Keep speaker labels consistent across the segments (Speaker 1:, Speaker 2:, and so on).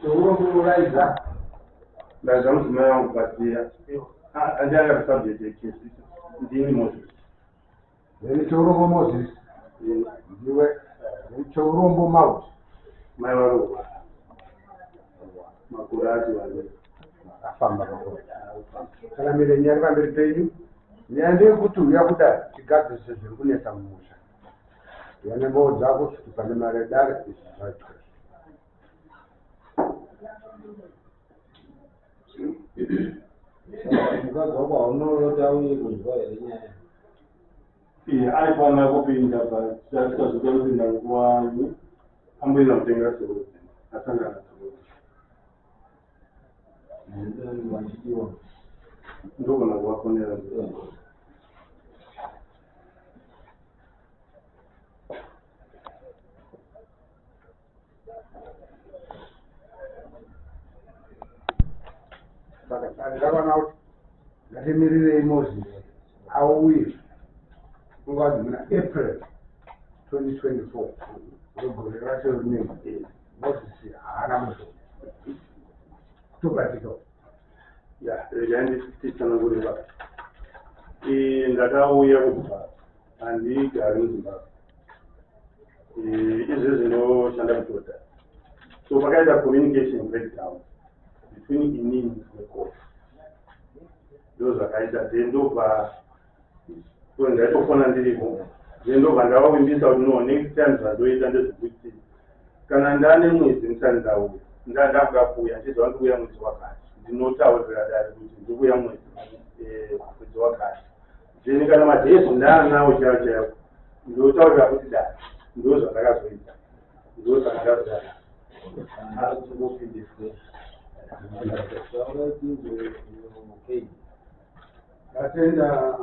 Speaker 1: Liza.
Speaker 2: Liza mzima yangu patia. Anjanga subject yake. Ndini Moses.
Speaker 1: Ni chorombo Moses. Ndiwe. Ni chorombo Mount.
Speaker 2: Maiwaru. Makurati wale.
Speaker 1: Afamba bakora. Kana mire nyarwa mbere penyu. Nyande kutu yakuda chigadze sezviri kunetsa mumusha. Yane bodza kusvika nemare dare isizvaitwa.
Speaker 3: Mukadzi wako haunoti auye kunzwa here nyaya?
Speaker 2: Aifana kupinda pasazvita kupinda nguvanyi amboenda kutenga soro asangana
Speaker 3: vachidiwa
Speaker 2: ndogona kuvafonera
Speaker 1: Saka ndakaona kuti ngatimirire Moses auye kungazi muna April 2024 rogore racho rinenge Moses haana muzo kutobatika
Speaker 2: regaindititsanangurira ndakauya kuzimbabwe handigari muzimbabwe izvi zvinoshanda kutota so pakaita communication breakdown between inini necourt ndo zvakaita then ndobva ndaitofona ndiripo then ndobva ndavavimbisa kuti no next time zvandoita ndezvekuti kana ndane mwedzi ndisati ndauya ndakuda kuuya ndizva ndikuuya mwedzi wakati ndinotaurira dare kuti ndikuuya mwedzi wakati then kana madhezi ndaanawo chaiwo chaiwo ndotaurira kuti dare ndo zvandakazoita ndo zvandakazodana
Speaker 1: atenda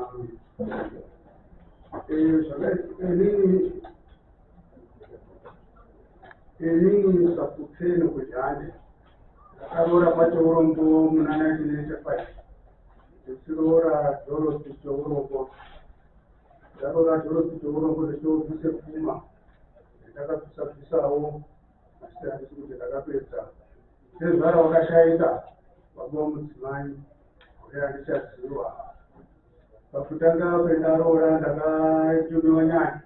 Speaker 1: inini saputeno kuti hande ndakarora pachourombo muna 1995 ndichiroora dhoropi chourombo ndaroora dhoropi chourombo ndichiobvise pfuma ndakabvisabvisawo asi handisi kuti ndakapedza sezvara wakashaika baba mudzimai gore handichaziva pakutanga kwendaroora ndakaitumiwa nyaya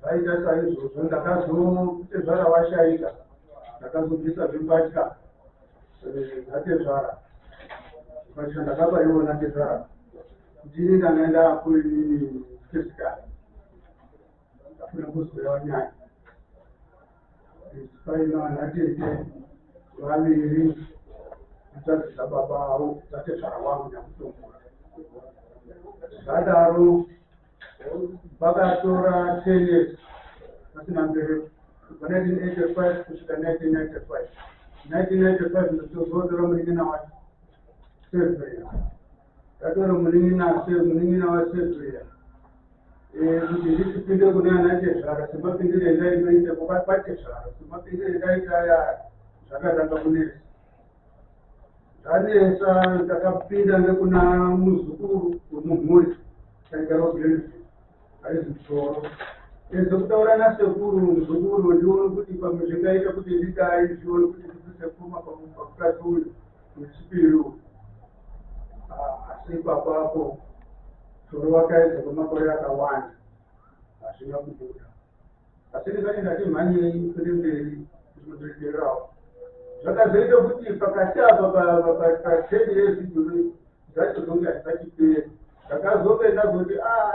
Speaker 1: zvaita saizvozvo ndakazosezvara washaika ndakazobvisa zvembatya natezvara mbatya ndakabaiwa natezvara ndini ndanga ndakuinini fisikari ndafuna kuzorewa nyaya paina natete vaviri kutsadzisa baba avo natezvara wangu nyamutombora zvadaro vakatora 10 years pasina mbereko kubva 1985 kusvika 1995 1995 ndotozorora munin'ina wacho sevheya ndatora munin'ina wasevheya kuti nditipinde kune ana tezvara semapindire ndainoita kwatezvara semapindire ndaita aya zvakatanga kunesa zvanesa ndakapinda nekuna muzukuru wemumhuri taigara kugrandville aizi musoro ezokutaura nasekuru muzukuru ndione kuti pamwe zvingaita kuti ndidai zvione kuti ndibvise pfuma pakukati uyu nechipiri uyu asi papapo soro wakaedza kwemakore akawanda hazvina kubuda asi ndingati ndati mhanyei kune mberi ndinotoendererawo zvakazoita kuti pakati apa pa10 years idhuri zvacho zvonge hazvisachiperi ndakazope ndazoti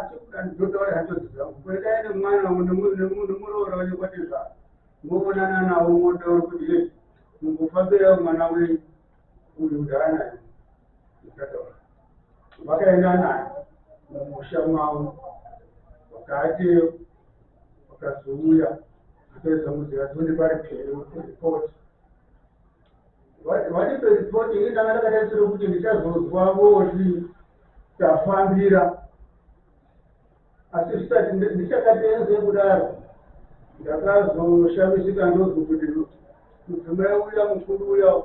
Speaker 1: chikuda ndinotaura hanzvadzi dzangu kwetaine mwana nemuroora wenyu kwatezvara moonana nawo motaura kuti ye mungofambira mwana wenyu uyu ndaanayo ndikataura vakaenda naye mumusha mwavo vakateyo vakazouya vakaedza muziva tonde pari peripoti vatipe ripoti ini ndanga ndakatarisira kuti ndichazozwa voti tafambira asi zvisati ndichakatenze kudaro ndakazoshamisika ndozwa kuti mudzimai uya mukuru uya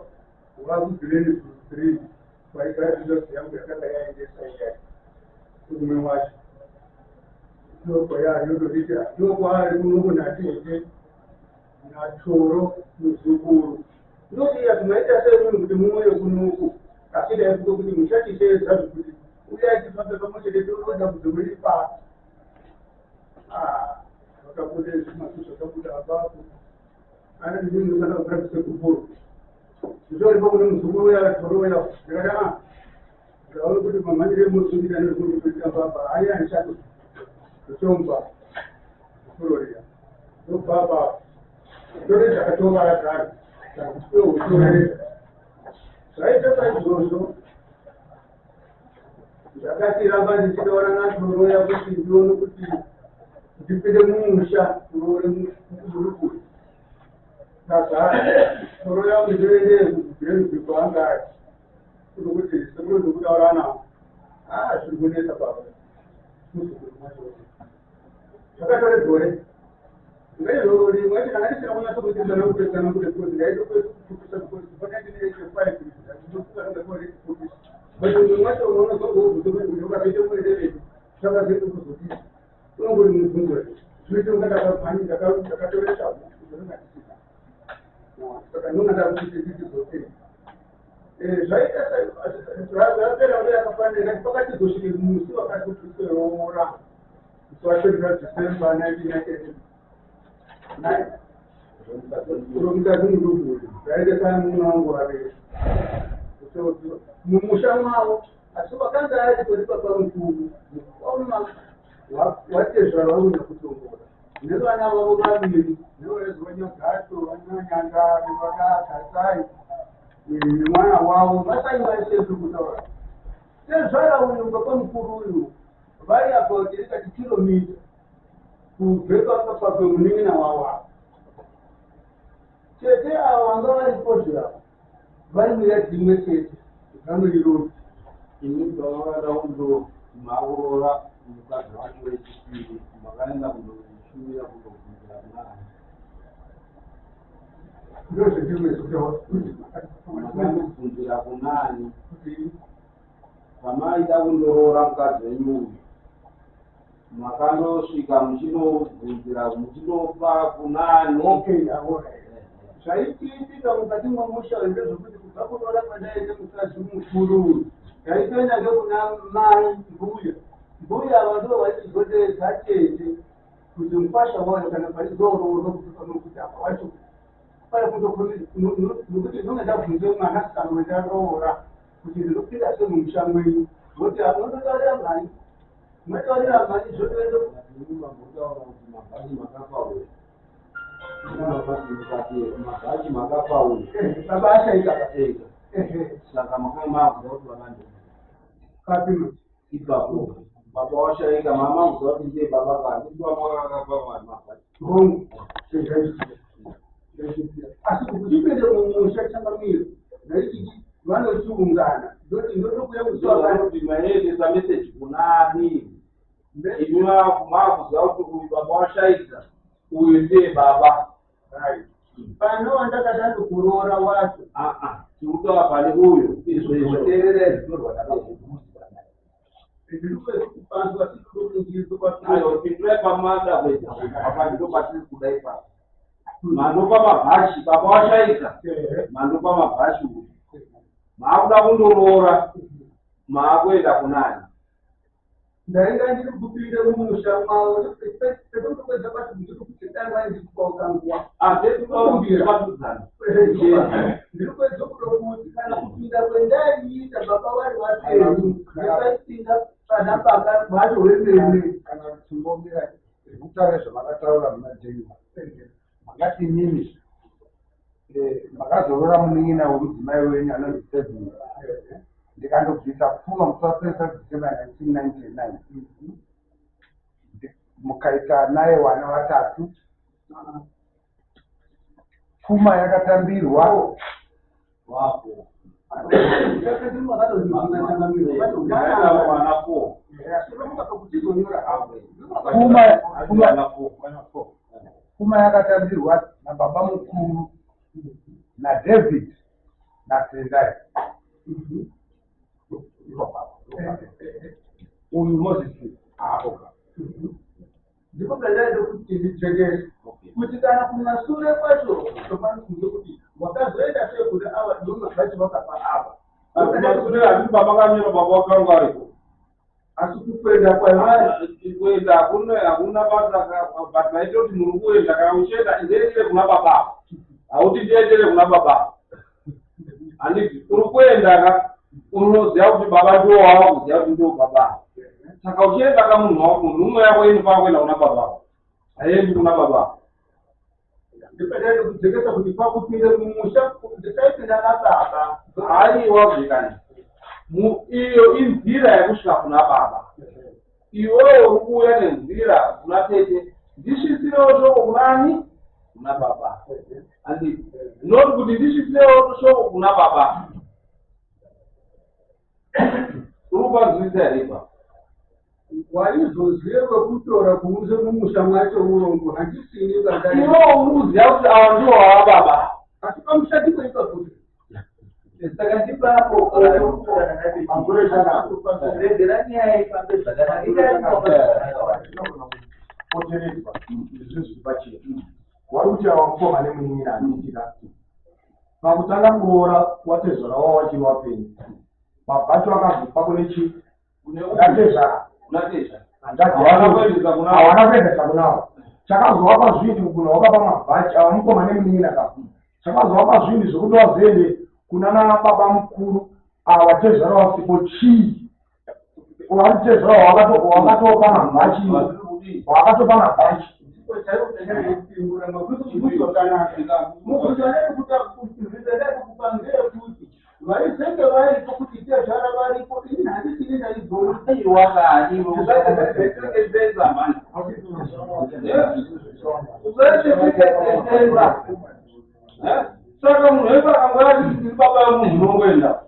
Speaker 1: wakugreni 3 kwaigara zvindozi yangu yakanga yaendesa iyai umwe wacho doko yayo ndoditi doko ari kunokunatete
Speaker 4: na toro muzukuru ndokiya tumaita semunhu kuti mumwe kunuku asi dai kuto kuti muchatiteedza zvekuti uyai tifambe pamwechete tonoda kuzomuripa vakabuda zvimasu zvakabuda apapo ana ndinofanira kugadzise kupuro zvitoripo kuti muzukuru uya toro uya ndikati ndaona kuti mamhanyire muzukira nezvinokutoita baba aiya ndichato kutomba kupuro riya ndobaba ndore zvakatovara kare kutorera zvaita saizvozvo zvakatiramba ndichidaura natoroya kuti ndione kuti ndipinde mumusha kuroore murukuru saka toroya kuti ndoende kuzvibheni kwaanga ari kuno kuti sekuro ndokutaura nawo zviri kunetsa baba muzukuru mwacho zvakatore gore ngaizvori mwati kana ndisina kunyatsa kuitedzana kupedzana kuti kuti ndaitokupisa kuti kufanira ndineiche 5 ndinokuka ngakuri kuti but mwacho unoona kuti ukapita muredere saka zvedu kuzoti unongori mubvunzo zvinoita ungada kabvani ndakatoresa zvinongatisika saka ndongada kuti ndizoti zvaita zvapera uye akafanira pakatizosvike musi wakati kuti kuroora musi wa23 December 1998 kuromukati muduguru zvaite samuna wangu wavere mumusha mwavo asi wakanga ari kuri papa mukuru wauma watezvarwa unya kutongola nevana vavo vaviri nevezvonyagato vananyangari vakakasai nemwana wavo vasai vaisezvo kutaura tezvara uyu papa mukuru uyu vari about ikati kilomita kubve papa pemunin'ina wavo chete avo vanga varipo zviravo vaimira dzimwe chete family road
Speaker 3: inibva vakada kundo maurora mukadzi wacho wechipiri makaenda kundoshumira kundobvunzira kunani ndozvetimwezvakandobvunzira kunani pamaida kundoroora mukadzi wenyuyu makandosvika muchinobvunzira muchinopa kunani zvaichiitika mukati mwemusha ndezvekuti kubva kuroora kwandaite mukadzi mukuru yaitoenda ngekuna mai mbuya ava ndo vaichizoteedza chete kuti mukwasha wayo kana pachizoroorwa kuti panokuti apa wacho pane nokuti ndonge ndabvunze mwanasikana wendaroora kuti ndinopinda semumusha mwenyu kuti anondotaurira mhani mataurira mhani zvotoende mambotaura kuti mabhaji makapawe mabhaji makapawe
Speaker 4: baba ashaika
Speaker 3: saka makamakuza kuti vakande
Speaker 4: kapima
Speaker 3: ipapo baba washaika mama kuza kuti ndiye baba kandi ndiwamwakakapa mabhaji
Speaker 4: asi kuti tipinde mumusha changamiro ndaichiti vanochiungana ndoti ndotokuya
Speaker 3: kuti maendesa meseji kunani inwa makuza kuti uyu baba washaika uyu ndiye baba
Speaker 4: pano ndakada kuroora wacho
Speaker 3: tikutaura pane uyu
Speaker 1: izvoizvoteerera zvitorwa
Speaker 3: ndakapindurai pamada kuita apa ndopatiri kuda ipapo mandopa mabhashi baba washaika mandopa mabhashi uyu maakuda kundoroora maakuenda kunani
Speaker 4: ndainga ndiri kupinde mumusha mwavo sekundokwedza pati ndiri kuti danga ndikaukanguwa
Speaker 3: azvekuaumbiratudzana
Speaker 4: ndiri kwedza kutokuti kana kupinda kwendaiita baba vari vapenyu ndakaipinda pana baba vacho wemene
Speaker 1: kana timbomira zvekutaura zvamakataura muna jenyu makati inini makazorora munin'ina wemudzimai wenyu anonzi Seveni ndikandobvisa pfuma musi wa23 December 1999 mukaita naye wana vatatu pfuma yakatambirwa
Speaker 3: wapo
Speaker 1: pfuma yakatambirwa nababa mukuru naDavid naTendai uyu Moses apo
Speaker 4: ndipo pendaide kuti nditsvekese
Speaker 3: kuti kana kumashure kwacho kutofanira kunge kuti wakazoenda sei kuti ava ndiwo mabhachi vakapa ava
Speaker 4: kumashure hazvisi baba kamiro baba vakangu ariko
Speaker 3: asi kukwenda
Speaker 4: kuenda hakuna basa vaitoti muri kuenda kana uchienda ndeendere kuna baba hauti ndiendere kuna baba handiti uri kuenda unoziva kuti baba ndiwo wavo kuziva kuti ndiwo baba saka uchienda kamunhu wako munhu umwe yako inofanira kuenda kuna baba haiendi kuna baba
Speaker 3: ndipadaida kudzekesa kuti pakupinde mumusha ndisaipinda nababa
Speaker 4: haiwa zvikani iyo inzira yekusvika kuna baba iwewo uri kuuya nenzira kuna tete ndisvisirewo shoko kunani kuna baba handiti ndinoti kuti ndisvisirewo shoko kuna baba uri kupanzwisisa here ipa
Speaker 3: waizozive kutora kuuse mumusha mwacho urombo handisini
Speaker 4: iwewo uri kuziva kuti ava ndiwo wava baba
Speaker 3: asi pamushati kwaipa kuti
Speaker 5: saka ndipapo kuregera nyaya ifambe zvakanaka
Speaker 1: poteredzwa izvi zviri pachena wari kuti ava mukoma nemunin'ina anoitika pakutanga kuroora watezvara wava wachiri wapenyu mabhacho akabvipa kune chii ndatezvara hawana kuendesa kunavo chakazovapa zvinhu kuno wakapa mabhachi ava mukoma nemunin'ina kafu chakazovapa zvinhu zvokuti wazoende kunana baba mukuru watezvara wasipo chii watezvara wakatopa mabhachi wakatopa mabhachi
Speaker 3: vaizenge varipo kuti tezvara varipo ini handisini ndaigona
Speaker 4: saka munhu wese akangwari baba vemunhu unongoenda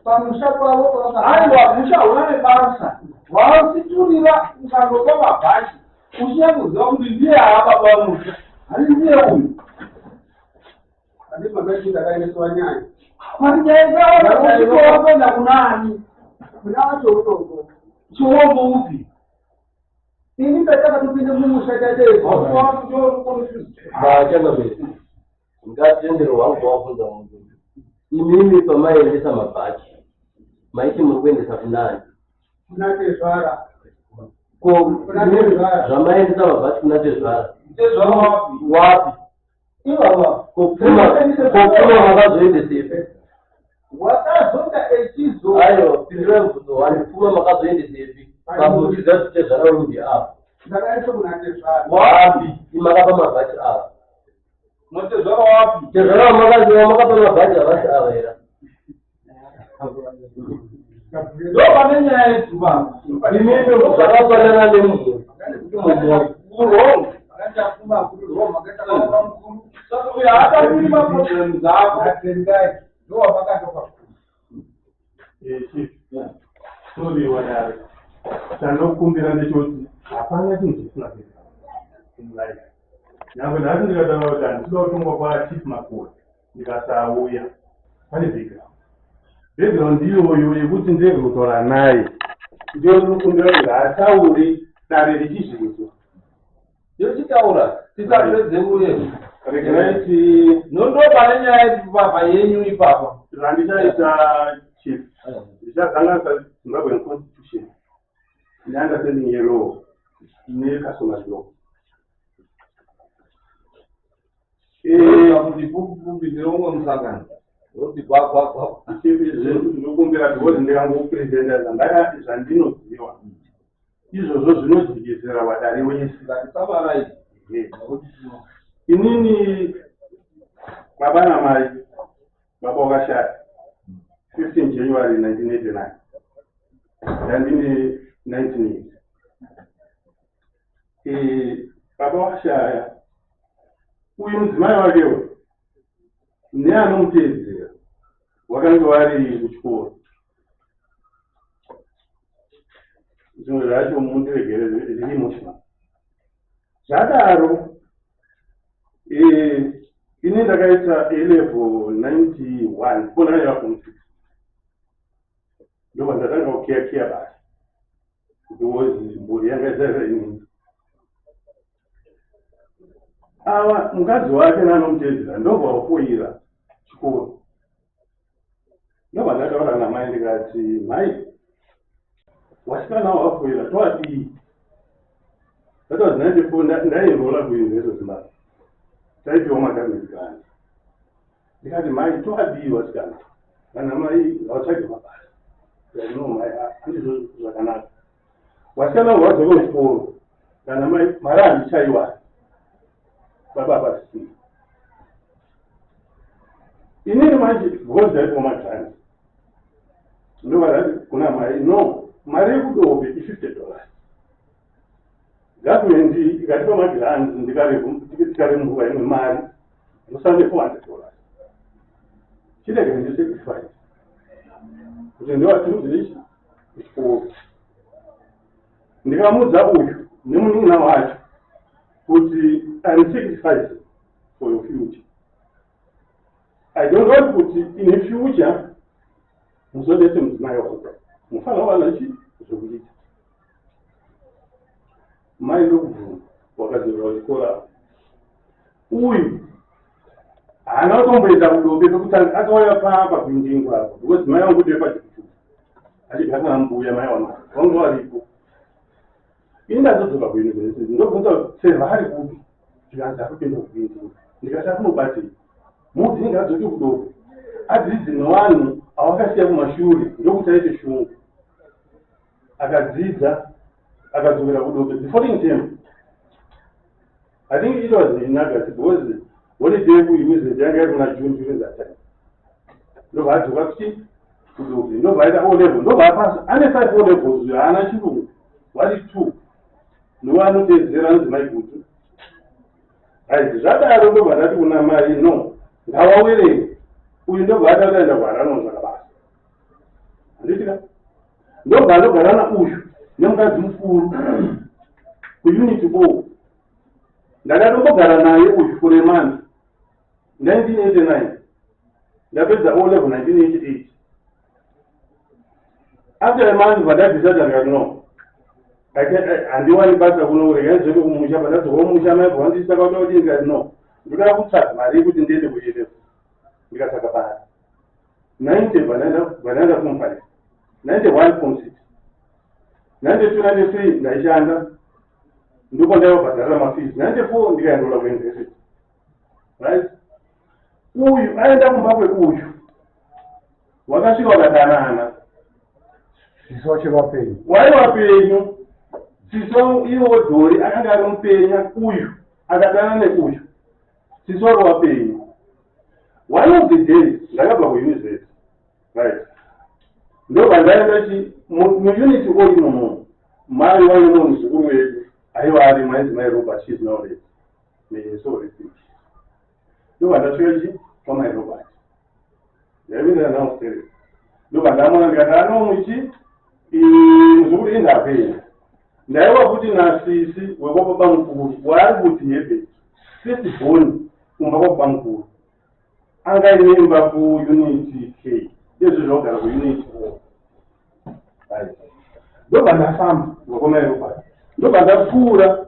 Speaker 3: pamusha kwavo
Speaker 4: aiwa musha hauna nebasa wasiturira ukandopa mabhachi uchinya kuziva kuti ndiye haa baba vemusha handi ndiye uyu
Speaker 3: adi mabhachi ndakaendeswa nyaya
Speaker 4: parinyaisawakuenda kunani
Speaker 3: kuna vacho utongo
Speaker 4: chiwombo upi
Speaker 3: ini ndatakatopinde mumusha
Speaker 6: vachangamesi ngatendero wangu wafunza munhu imimi pamaendesa mabhachi maiti muri kuendesa kunani
Speaker 3: kuna tezvara
Speaker 6: zvamaendesa mabhachi kuna tezvara
Speaker 4: wapi
Speaker 3: ivava
Speaker 6: kopfuma makazoendesepi
Speaker 3: wakazonga echizo
Speaker 6: aiwa pindirai mubvunzo wani pfuma makazoendesepi pamuchiziva kuti tezvara undi apa
Speaker 3: ndakaendesa kuna tezvara
Speaker 6: wapi imakapa mabhachi ava
Speaker 4: notezvara wapi
Speaker 6: tezvara wamakaziva makapa mabhachi avasi ava era
Speaker 4: ndo pane nyaya yedziva
Speaker 6: imimi zvakafanana nemunhu
Speaker 4: urombo saka uyo haatambiri maproblemu dzako
Speaker 2: sori wadare chandinokumbira ndechoti hapana chinhu chisina kuita nyangwe nhasi ndikataura kuti handisida kutongwa kwachief makore ndikasauya pane background iyoyo yekuti ndege kutaura naye ndiyo ndinokumbira kuti hatauri dare richizvinzo
Speaker 4: yochitaura tisapedze uyevu
Speaker 2: regerai
Speaker 4: nondo pane nyaya yekubava yenyu ipapa
Speaker 2: zvandichaita chief ndichazanganisa zimbabwean constitution neunderstanding yelaw necustomers law
Speaker 4: kuti kukumbizire umwe musangano oti gwagwagwa
Speaker 2: ndinokumbira kuti ndikangoprezenta zvandinoziva izvozvo zvinojikisira wadare wese
Speaker 4: ngatisabarai
Speaker 2: inini baba namai baba wakashaya 15 January 1989 ndandine 19 years baba wakashaya uyu mudzimai wakewo neanomuteedzera wakanga vari kuchikoro zvimwe zvacho mundiregere zviri emotional zvadaro ini ndakaita A-level 91 kuona ndaiva form 6 ndobva ndatanga kukeya basi because mburi yanga izaiva inini ava mukadzi wake nanomutedzera ndobva wafoira chikoro. Ndobva ndataura namai ndikati, mai, wasikana wafoira towadii? That was 94, ndaenrola kuuniversity of Zimbabwe. Taipiwa magameti kani. Ndikati mai towadii wasikana? Kana mai hautsvage mabasa. No mai handizvo zvakanaka. Wasikana wadzoko kuchikoro. Kana mai mari handichaiwani. Baba pasina. Inini manje because ndaipiwa magrant. Ndobva kuna mai no mari yekudobe $50. Government ikatipa magrants ndikaremuva imwe mari inosange $400. Chirege ndisacrifice kuti ndiwatirichi kuchikoro. Ndikamudza uyu nemunun'una wacho kuti I'm sacrificing for your future. I don't want kuti in the future muzodese mudzimai wako mufana wana chi zvokuita. Mai ndokubvuma wakadzorera kuchikora. Uyu haana kutomboenda kudobe pekutanga akauya papa kuindingo apo because mai wangu ndiye pachikuchu achigara mbuya mai wangu vangu varipo. Ini ndazodzoka kuuniversity ndobvunza kuti sevari kupi tikanzi akupinda kuindingo ndikati akunobatei mudzi ingadzoki kudobe adzidzi nevanhu avakasiya kumashure ndokuti aite shungu akadzidza akadzokera kudobe the following term. I think it was in August because holiday kuuniversity yanga iri muna June during that time. Ndobva adzoka kudobe ndobva aita O level ndobva apasa ane 5 O levels haana chirungu vari 2 ndowanotedzera nzimai gutu. Zvadaro ndobva ndati kuna mai no ngavawerere uyu ndobva ataenda kuharano zvakabasa. Handitika ndobva ndogara nauyu nemukadzi mukuru kuunity O. Ndakatombogara naye uyu for a month 1989 ndapedza O level 1988. After a month vadadhisata ndikati no handiwani basa kunourega nzveke kumusha pandadzoka kumusha mai bwandisa kwatakuti ndikati no ndinoda kutsvaga mari yekuti ndiende kuelefu. Ndikatsvaga pari 90 vanaenda form 5 91 form 6 92 93 ndaishanda ndiko ndaibhadharira mafees 94 ndikaendola kuuniversity right. Uyu aenda kumba kweuyu wakasvika wakadanana
Speaker 1: Siso chevapenyu.
Speaker 2: waivapenyu siso iwo dhori akanga ari mupenya uyu akadanana neuyu siso wari wapenyu. One of the days ndakabva kuuniversity right ndobva ndaenda chi muunity O imomo mai waino muzukuru wedu aiva ari maidzimai Robert she is now dead. May his soul rest in peace. Ndobva ndasvika chi kwamai Robert ndaivindira nawo stere ndobva ndamona ndikati anomuchi muzukuru indapenya ndaiva kuti nasisi wekwapapa mukuru waari kuti hebe first born kumba kwapapa mukuru angaimba kuunity K izvo zvogara kuunity O. Ndobva ndafamba wekwamai Robert ndobva ndapfuura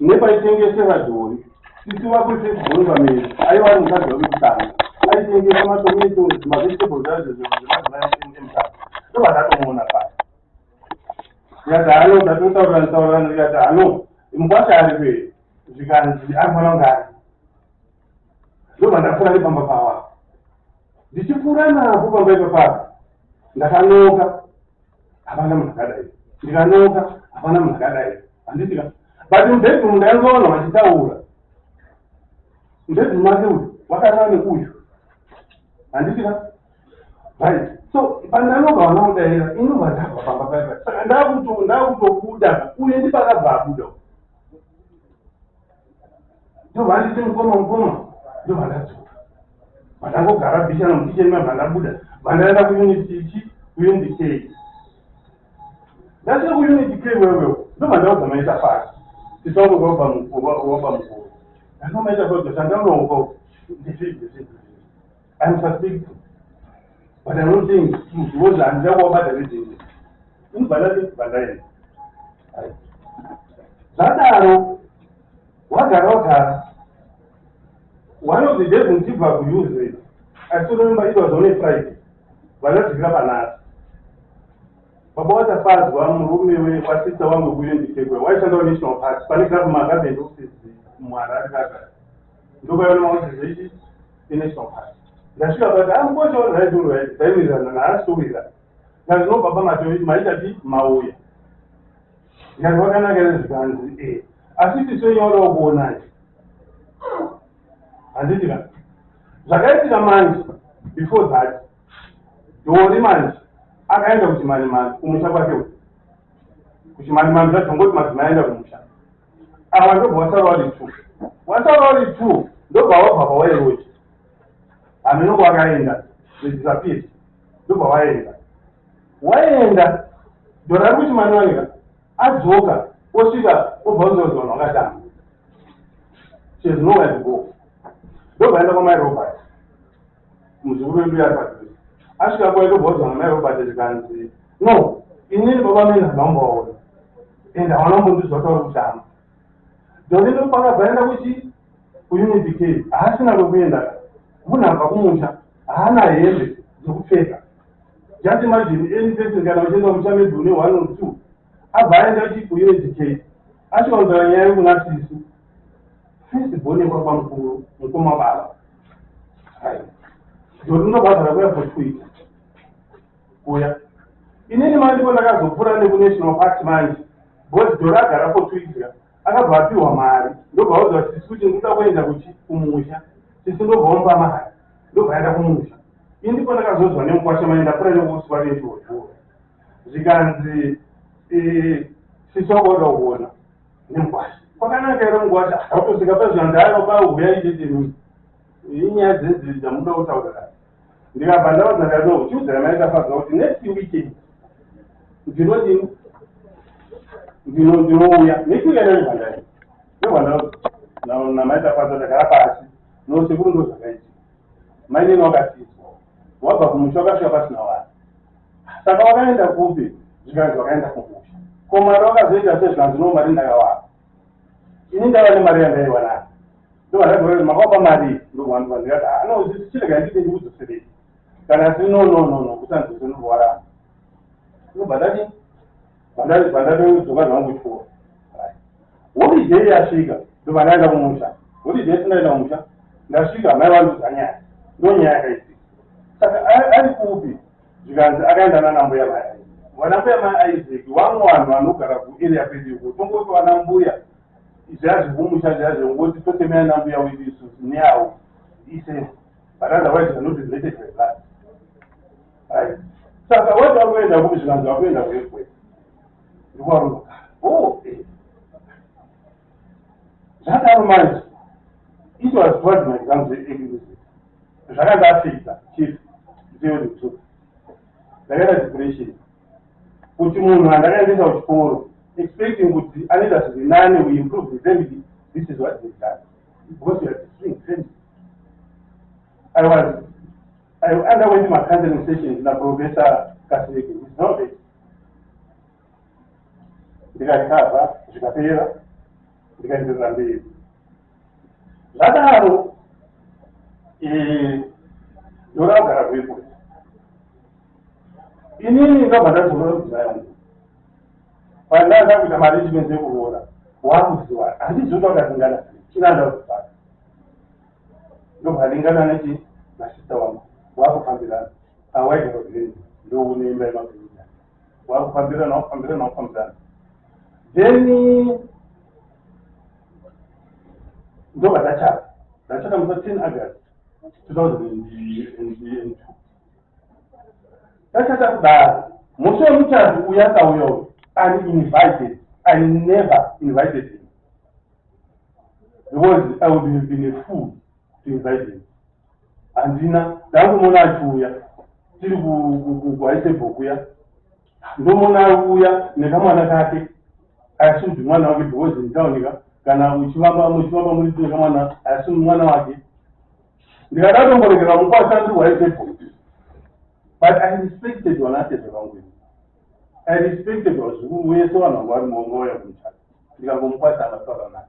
Speaker 2: nepaitengesera dhori sisi wako firstborn pameri aiva ari mukadzi wekutanga aitengesa matomatos mavegetables azo zvemadzimai mutanga. Ndobva ndatomuona pasi ndikati hano ndatotaurana ndikati hano mukwasha ari kwei zvikanzi arifana ngari. Ndobva ndapfuura nepamba pava ndichipfuura napo pamba ipapapo ndakanoka hapana munhu akadai ndikanoka hapana munhu akadai handitika but mubhedhumu ndaingoona vachitaura mubhedhumu make uyu wakarara nekuyu handitika right. So pandanobva vanamudaira inobva ndabva pamba paipa saka ndakutobuda uye ndipakabva abuda ndobva nditi mukoma ndobva ndadzoka vandangogara bishana muticheni mabva ndabuda vandaenda kuunity K. Ndasvika kuunity K wewewo ndobva ndaudza maita pasi tisauko kwabva mukuru ndanomaita kwabva sandanooko I'm suspecting but I don't think because handingawabata vedende inobva ndati vandaenda zvadaro Wakara, one of the days in Tiba we used it. I still remember it was only Friday. But let's grab an ass. But what as far as one room, we were sister one who wouldn't be taken. Why should I national parks? Panic of Magabe, those is Muaraka. Nobody wants to reach the national park. The show about I'm going to do it. There is an ass to with that. There's no Papa Majoris, my daddy, Maui. There's what can I get is guns. As it is saying all over night. And this is the man before that. The only man, I kind of man, Umushabatu. Which my man doesn't go much mind of Musha. I want to watch all the truth. What's all the truth? Look over away road. I mean, what I in that. They disappeared. Look away in that. Why in that? The language manual, I joke, what she got, what was on that time. She has nowhere to go. Look, I know my robot. Muslim, we are. Ask her where the boys on my robot is going to say, no, in any government is number in the honorable to sort of time. Don't you know Papa Brenda which we need to be I have never been that. Munamusha, Anna is the faker. Just imagine any person can also do one or two. I buy that you educate. I shall go here when I see you. First, the body of Bambu, Mukumaba. You don't know what I wear for 2 weeks. In any man, when I go for an evolution of heart mind, both Doraga for 2 weeks. I have a few of my look out the switching away the which Umusha. It's no bomba. Look at a Umusha. In the Panagas was one question in the present was what it was. Ziganzi, Sisogo or water. What can I get on what? How to see a person die about where you did me? Yes, this is the Mundo out of that. They have allowed that I know you, the America for the next weekend. If you know him, you know, we are making everybody. No one knows. Now, no matter what the Garapasi, no segundo against you. My name is what about Mushoga Shabas now? Sakawanda Kubi, you guys are end of Komaroga says no Marina. You need to have Maria Lewana. Do I have Mahoba Mari? No one was there. I know this is still again to the city. Can I say no, Wara? No, but that is to go on with four. What is Jaya Shiga? The Banana Musha. What is Jesna Musha? The Shiga, my one is Anya. Don't ya hate it. I could be. You guys, I got an umbrella. When I wear my eyes, one look at a area video. Don't go to an umbrella. It's just Bumusha, what to put the man umbrella with you now. He says, but otherwise, you're not related to that. So, what are we the Bush and the way away with? You want, oh, that reminds it was what my country Jagada Chief, 02. The other depression. Put him on the of 4, expecting with the others the 9 we improve the remedy. This is what they done. Because you are distinct. I underwent my counseling sessions in a Professor Catholic. It's not it. The guy Kava, Jacapera, the guy Zambia. Lataro. Doraga people. In any government world, when I have the management of water, what is what? And this is not a Singana. China that. No, I think energy, my sister one. What can be done? I wait for it. No name may not be done. What can be done? Not can be done. Not can be done. Then, go at that chat. That's what I'm 13 August. 2002. That's bad. Most of the we are and invited. I never invited him. Because I would have been a fool to invite him. And dinner, that woman I do ya. Till I say Bokuya. No Mona, Negamana, I assume one of it was in Towniga. Can I wish Mama, I assume one of it. The other one was but I respected one at the wrong way. I respected us who we saw on one Mongolia. We are going quite a lot.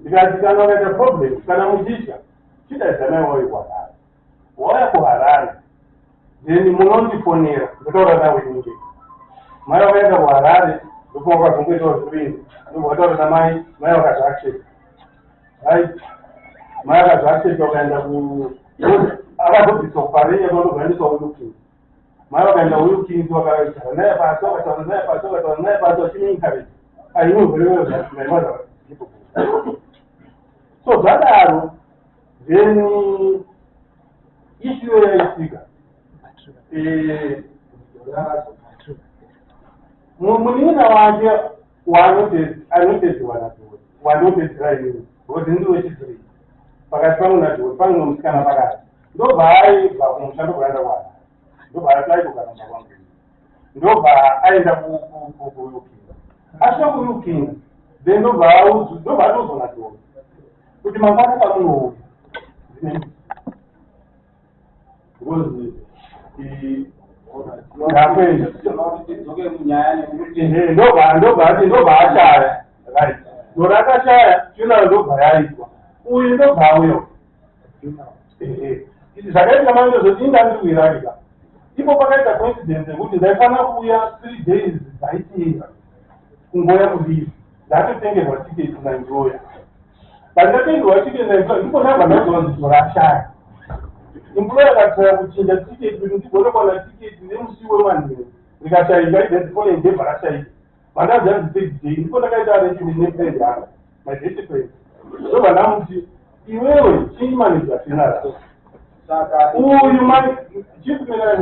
Speaker 2: ndikati kana ukaita problem kana muchisha chidaisa mai wauye kuharare wauya kuharare then munondifonera ndotaura nawe inje mai wakaenda kuharare ndofuna kwazongoitawo zvivindi ndobwataura namai mai wakazvaaccepta right mai akazvaaccepta ukaenda akazobvisa kuparenye kandobvaendiswa uyukini mai wakaenda uyukini wakataura naye pasi wakataura naye pasi wakataura naye pasi wachimuencourage aimuvereweaimaza so zvadaro then ishuyo yaisika munina wake anotedziwa nadhori wanotedzera inini because ndiri wechitiri pakati pangu nadhori pangu nomusikana pakati ndobva aibva kumushando kwaenda kwana ndobva aitogara kwangu ndobva aenda kuyukinga asvika kuyukinga then ndobva atozwa nadhori kuti mangwana pamunouya because ndakwenda ndobva ashaya right dora akashaya chionaro ndobva yaitwa uyu ndobva auya zvakaita manje zoti indandiwirarika ipo pakaita coincidence yekuti ndaifanira kuuya 3 days dzaitera kungoya kulivi ndatotengerwa tiketi nanjoya pandatengerwa tiketi nanjoya ndipo ndabva ndazonzi dora ashaya imbulo yakatara kuchinja tiketi kuti ndigonokwana tiketi nemusi wemanhero rikashayika idefone ndebva rashayika vandaziva ndipedei ndipo ndakaita arrangement nefriend yanga my best friend ndobva ndamuti iwewe chii manager funeral saka uyu chief funeral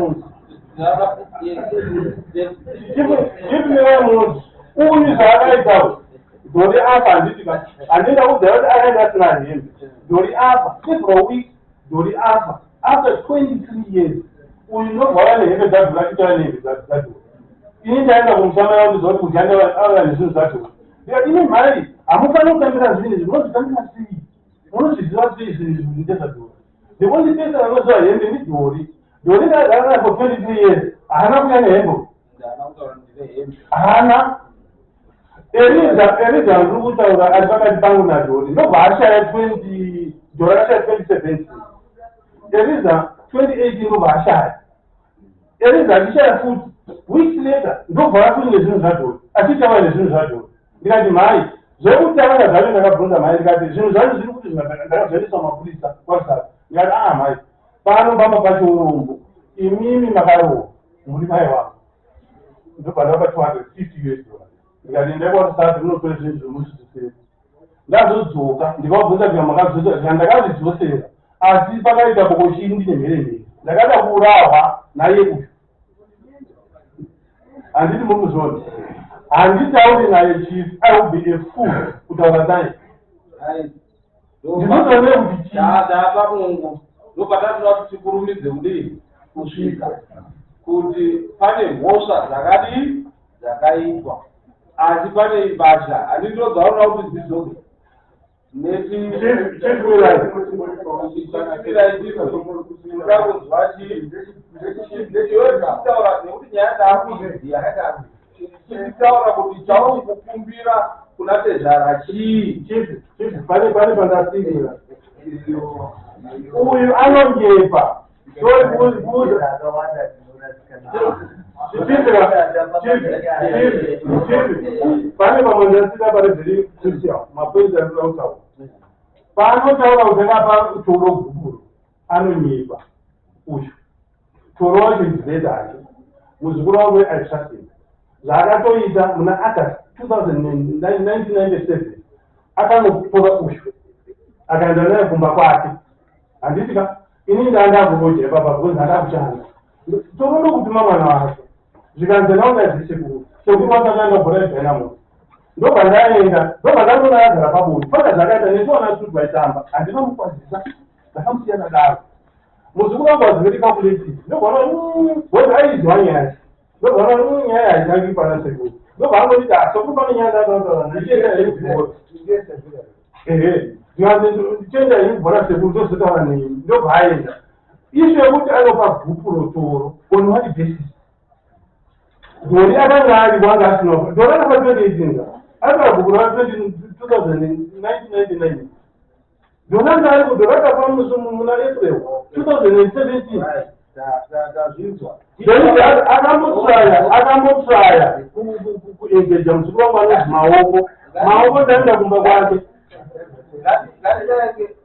Speaker 2: munhu uyu zvaakaitawo dori afa handitika handinda kuziva kuti akaenda asina hembe dori afa several weeks dori afa after 23 years uyu ndobva nehembe dzadhura achitaura nehembe dzadhura ini ndaenda kumushama yavo zoti kujandaauya nezvinhu zvacho ndikati ine mhari hamufaniri kutambira zvinhu izvi munozvitambira sei munozviziva sei zvinhu izvi ndezvadhura ndikondipesa vanoziva hembe ndidhori dori ndagara for 23 years haana kuya nehembe haana eriza ndiri kutaura ari pakati pangu nadhori ndobva ashaya 20 dhori ashaya 2017 eriza 2018 ndobva ashaya eriza achishaya futi weeks later ndobva aturi nezvinhu zvadhori achitaura nezvinhu zvadhori ndikati mhai zvekutanga zvacho ndakabvunza mhai ndikati zvinhu zvacho zviri kuti ndakazviendeswa mapurisa kwasara ndikati mhai pano pamba pacho urombo imimi makarohwa muri mai wangu ndobva ndapa 250 US dollars ndikati ndaikwasati munotore zvinhu zvomuchitisei ndazodzoka ndikabvunza kuti makadzosera ndakazvidzosera asi pakaita bokochini ndine mheremhere ndakada kuurawa naye uyu handiti mumuzvoni handitauri naye chief I will be a fool kutaura naye ndinotaure kuti
Speaker 6: chapa mungu ndopatatoda kuti tikurumidze kudii kusvika kuti pane mhosva dzakadii dzakaitwa asi pane mbatya handindozaona kuti dzidzoke netiirakunzwa nekuti nyaya dzaakuziya tichitaura kuti chaungukumbira kuna tezvara chii
Speaker 2: pane pandasirira uyu anongepa pane pamwe ndasina pari zviri crucial mapointi ari kutaura paanotaura kuti akapa toro guburo anonyepa uyu toro wacho ndizeta hacho muzukuru wangu aitrusted zvaakatoita muna August 1997 akanotora uyu akaenda naye kumba kwake handitika ini ndandavogojera papa because ndakuchanda torodo kutuma mwana wacho zvikanzi naona zvisekuru sekuru wasakanga bhora dynamo ndobva ndaenda ndobva ndandona agara paburi paka zvakaita netiwana kuti vaitamba handina mukwazisa ndakamusiyana daro muzukuru wangu waziveti calculative ndobvaona bodi aizwa nyaya ndobvaona nyaya haitangi pana sekuru ndobva angoti sekuru pane nyaya ndatautaura ndichienda heibhora ndichienda heibhora sekuru tozotaura neni ndobva aenda ishu yekuti anopa bhuku rotoro on what basis dori akanga ari kwanga asina dori akapa 2018 akapa bhuku ra
Speaker 4: 1999 ndona ndari kudorata pamusumu muna April 2017 akambotsvaya kuengeja musoro wangu maoko ndaenda kumba kwake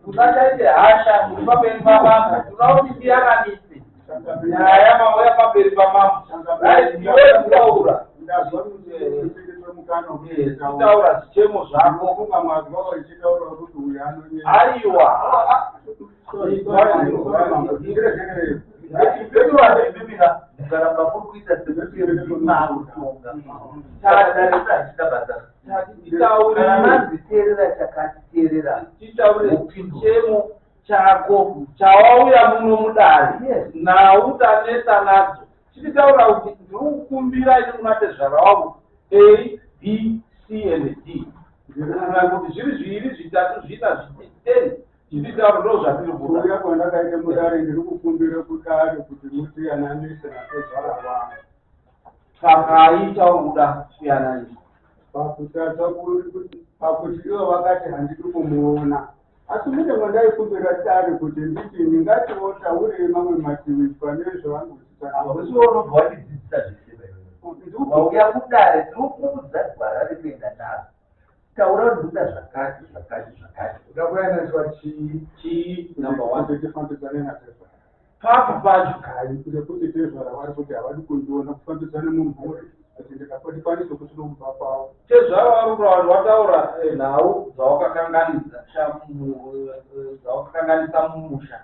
Speaker 5: usachaite hasha muri pamberi pamambo tunaoti ndiyakanisi nyaya mauya pamberi pamambo iwe kutaura taura zvichemo zvako aiwa mukaramba muri kuita seaaaaziterera chakatiterera titaure chichemo chako chawauya muno mudare nhau tanesa nadzo tichitaura kuti ndiri kukumbira ini munatezvara wangu A, B, C and D kana kuti zviri zviri zvitatu zvina zvititeni zvititaura ndo zvatiri
Speaker 3: kuuya kwandakaite mudare ndiri kukumbira kudare kuti musiyananise natezvara wangu
Speaker 5: saka aita uda kuyananisa
Speaker 3: pakuti ivo vakati handidi kumuona asi mune mandaikumbira dare kuti nditi ndingatiwo taurei mamwe mativi pane
Speaker 5: zvavanobva vatidzidzisa zvese vauya kudare tinokuudza gwara rekuenda naro taura kuti uda zvakati
Speaker 1: uda kuyaniswa
Speaker 5: chii number 1
Speaker 3: tifambidzane natezvara
Speaker 5: papo pacho
Speaker 3: kuti tezvara vari kuti havadi kundiona kufambidzane mumhuri kuti ndikakwatikwanise kuti nomubva kwavo
Speaker 5: tezvara vari kuti vataura nhau dzawakakanganisa mumusha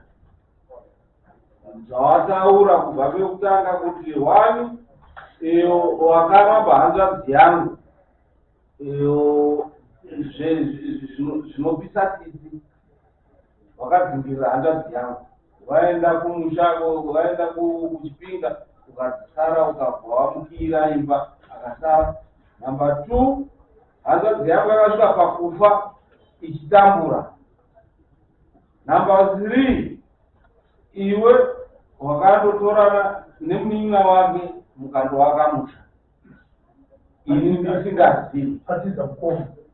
Speaker 5: dzawataura kubva pekutanga kuti wani iyo wakaramba hanzvadzi yangu iyo zvinopisa tsitsi wakadzingirira hanzvadzi yangu waenda kumushako waenda kuchipinga ukasara ukabva wamukira imba akasara number 2 hanzvadzi yangu yakasvika pakufa ichitambura number 3 iwe wakandotorana nemunin'a wake mukandowaka musha ini ndisingazivi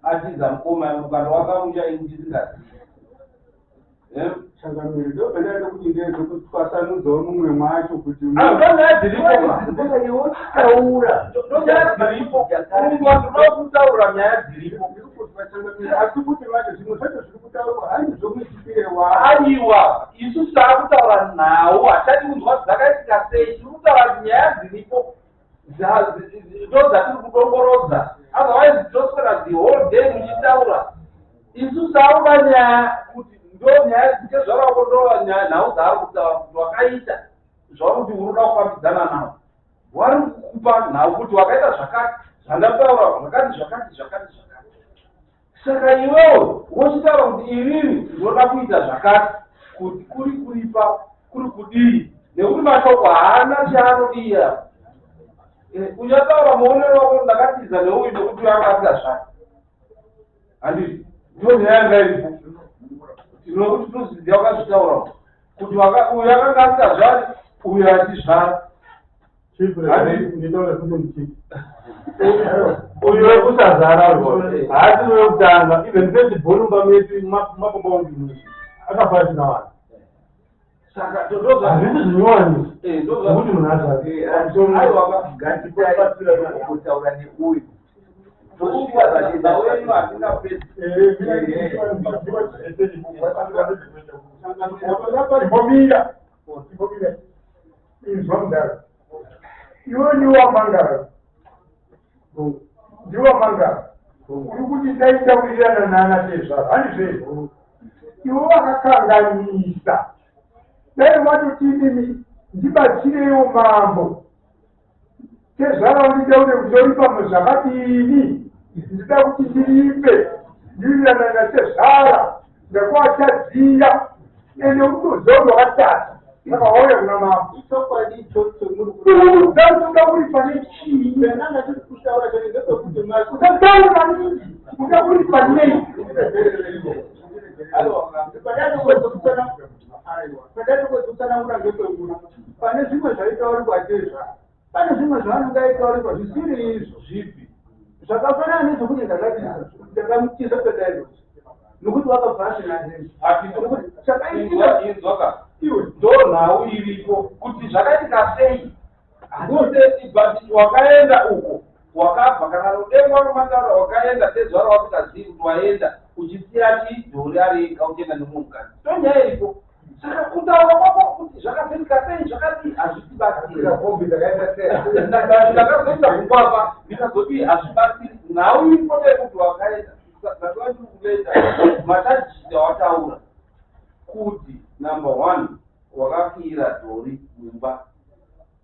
Speaker 5: atiza mukoma mukandowaka musha ini ndisingazivi
Speaker 3: changamiri ndopendaaida kuti ndeze kutwasanudzawo mumwe macho kuti
Speaker 5: kutaura nyaya dziripo
Speaker 3: asi kuti macho zvimwe zvacho zviri kutaurwa handi zvomuchipirewa
Speaker 5: aiwa isu taakutaura nhau hatadi kunzwa dzakaitika sei tiri kutaura nyaya dziripo ndo dzatiri kudongorodza otherwise toswera the whole day muchitaura isu taura nyaya kuti ndo nyaya dzichezvarako ndo nhau dzaari kutaura kuti wakaita zvauri kuti uri kuda kufambidzana navo wari kukupa nhau kuti wakaita zvakati zvandataura zvakati saka iwewe wochitaura kuti inini ndinoda kuita zvakati kuti kuri kuripa kuri kudii nekuti mashoko haana chaanodira uchataura muonero wako ndakatiza neuyu nekuti akasiya zvake handiti ndo nyaya yanga iripo tinokuti tinoziviya wakazvitaura kuti uyu akanga asika zvake uyu achizvara
Speaker 4: uyu wekusazara haasi wekutanga even pezibhorumba medu mapomba wangini akafatina vanhu
Speaker 5: saka
Speaker 4: hazvisi zvinyowani kuti munhu
Speaker 5: azvaakutaura neuyu wenyu hatingapedzi
Speaker 1: iwe ndiwamangara uri kuti ndaitaurirana nanatezvaro handizvezvo iwe wakakanganisa dai watotidini ndibatsirewo mambo tezvaro nditaure kuti uripa zvakadini ndida kuti ndiripe ndiwirirana natezvara ndakuvachadziya ende utozondo wakatata saka wauya kuna mambo
Speaker 3: chokwadi ichocho
Speaker 1: uda kuripa nechii
Speaker 3: nanga tiri kutaura chengepekuti
Speaker 1: usataura maningi uda kuripa nei
Speaker 3: padatokwedzokutsanangura ngepekuna pane zvimwe zvaitaurirwa tezva pane zvimwe zvaanenge aitaurirwa zvisiri izvo
Speaker 5: zvipi
Speaker 3: zvakafanana nezvokuti ndakatiza ndakamutiza pedaido nokuti wakabvashina
Speaker 6: inzoka ndo nhau iripo kuti zvakaitika sei handise wakaenda uko wakabva kana rudengo rumataura wakaenda sezuva rawasingazii kuti waenda uchisiya chidhori ari ega uchienda nemunhukadzi tonyaya iripo saka kutaura kwako kuti zvakapfirika sei zvakati hazvitibatsira ndakazoita kukwapa ndikazoti hazvibatsiri nhau iripo tekuti wakaenda kuenda matachita wataura kuti number 1 wakafira dhori mumba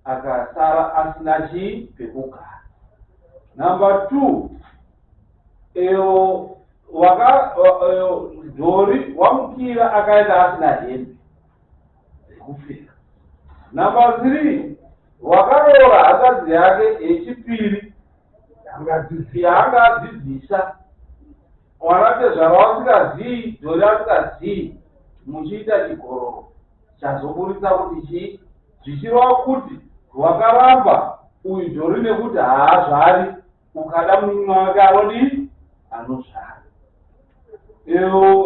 Speaker 6: akasara asina chii pekugara. Number 2 dhori wamukira akaenda asina hembe dzekupfeka. Number 3 wakaroora hanzvadzi yake yechipiri yanga adzidzisa wanatezvara wasingazii dhori asingazii muchiita chigororo chazoburitsa kuti chii zvichireva kuti wakaramba uyu dhori nekuti haazvari ukada munyuma wake anodii anozvara.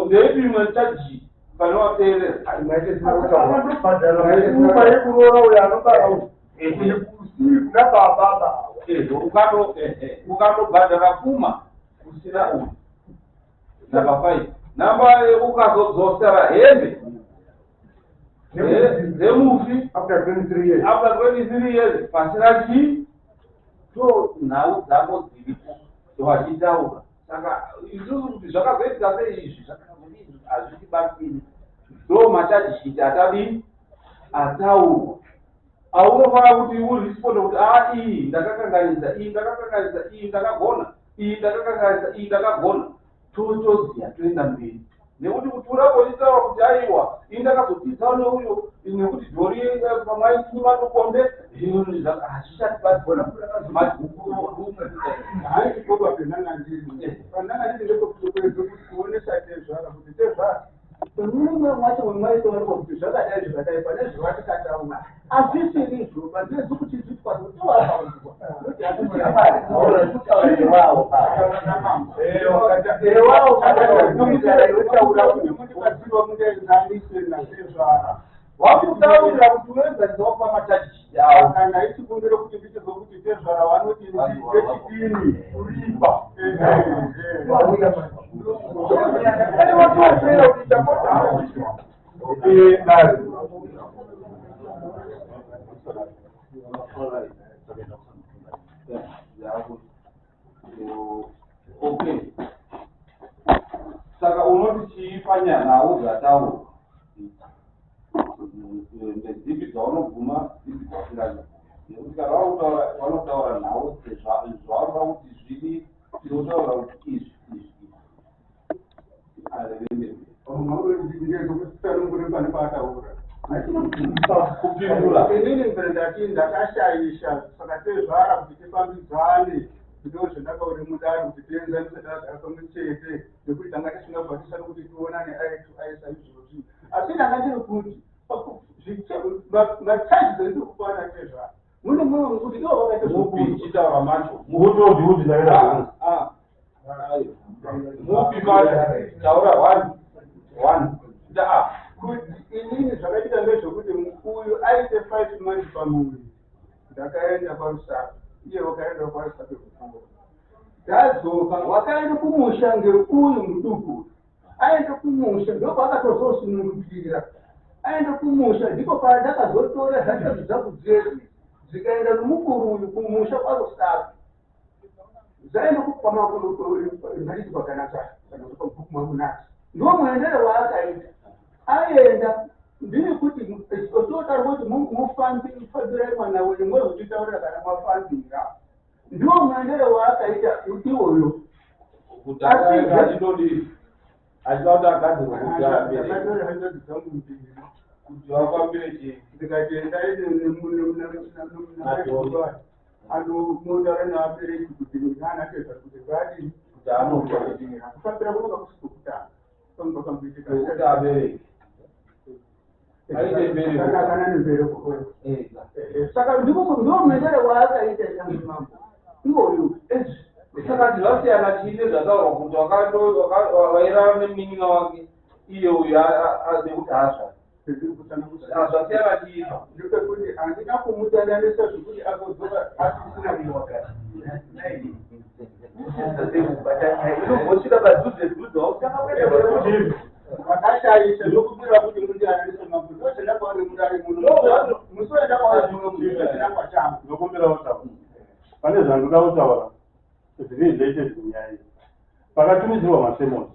Speaker 6: Ndeipi imwe chaji pane wateerera
Speaker 3: yekuroora uyo anobara kuna baba
Speaker 6: ukandobhadhara pfuma usina uyu. Number 5 namba ukazodzosera hembe dzemufi
Speaker 1: after 23
Speaker 6: years pasina chii so nhau dzako dziripo wachitaura. Saka isusu kuti zvakazoitika sei izvi hazvitibatsiri ndo machajishiti atadii ataurwa. Aunofanira kuti urisponde kuti iyi ndakakanganisa iyi ndakakanganisa iyi ndakagona iyi ndakakanganisa iyi ndakagona toziya toenda mberi nekuti kuti urapoitaura kuti aiwa iyi ndakazotidzawo neuyo nekuti dhori pamaitima tokombe hazvichatibatsira
Speaker 3: kuonesa tezvara kuti tezvara mumwe mwacho mwaitooneka kuti zvakadai zvakadai pane zvatikataura hazvisirizvo pandezi kuti zvitwa
Speaker 6: wakutaurira kuti unoenzanisawo pamatachi yawo
Speaker 3: kana ichikumbire kuti ndichizwa kuti tezvara vanoti ndechidini kurimba
Speaker 6: okay. Saka unoti chiifanya nhau dzataurwa nedzipi dzaunoguma dzipi dzasingazvi nekuti kana vanotaura nhau zvavanoda kuti zvidi tinotaura kuti izvi
Speaker 3: kupindura inini mbendati ndakashayisha saka tezvara kuti tifambidzane ndo zvandakaure mudaro kuti tienzanise dagara pamwe chete nekuti tanga tisingabvatisani kuti tionane aisa izvozvi asi ndanga ndiri kuti machaji dzendiri kupana tezvara mune mumwe kuti ivo vakaita
Speaker 6: zvokuchitaura macho
Speaker 1: mukutoudzi ndaira
Speaker 6: mupi macho taura 1
Speaker 3: kuti inini zvakaita ndezvokuti uyu aite 5 months pamuviri ndakaenda parusasa iye wakaenda kwarisake kukuru ndadzoka wakaenda kumusha ngeuyu muduku aenda kumusha ndoko akatozosunungukira aenda kumusha ndipo pandakazotora hashadzo dzangu dzese dzikaenda nomukuru uyu kumusha kwarusaka zvaenda kupamakunonaiti pakanaka kana kupambukumwamunasi ndo muendere waakaita aenda ndiri kuti ototaura kuti mufambirai mwana wenyu mwezochitaurira kana mwafambira ndiwo muendere waakaita iwoyo
Speaker 6: achidodi achida kuti agadzirwa kuti
Speaker 3: hanzvadzi dzangu mbiri
Speaker 6: kuti vafambire chii
Speaker 3: ndikatenda anotaura nevabereki kuti naanateza kuti vadi
Speaker 6: kuti anoa
Speaker 3: kufambira kunoka kusitokutanga pambakambitika
Speaker 6: kuti abereki
Speaker 3: kana nembereko saka ndipo ndo muendere waakaita mambo iwoyo
Speaker 5: saka zvasiyana chiine zvataurwa kuti wairava neminina wake iye uyo nekuti hazva zvasiyana chiino
Speaker 3: ndepekuti handina kumudandanisa zvekuti akodzoka asisina muwakati
Speaker 5: inogosvika padhuze
Speaker 3: vakashaisha zvokumbira kuti mundiananise mambo ndozvendakauri mundare muno musoendakauri muno munoendakwatambo
Speaker 2: ndokumbira kutaura pane zvandoda kutaura zviri related nenyaya iyi pakatumidzirwa masemons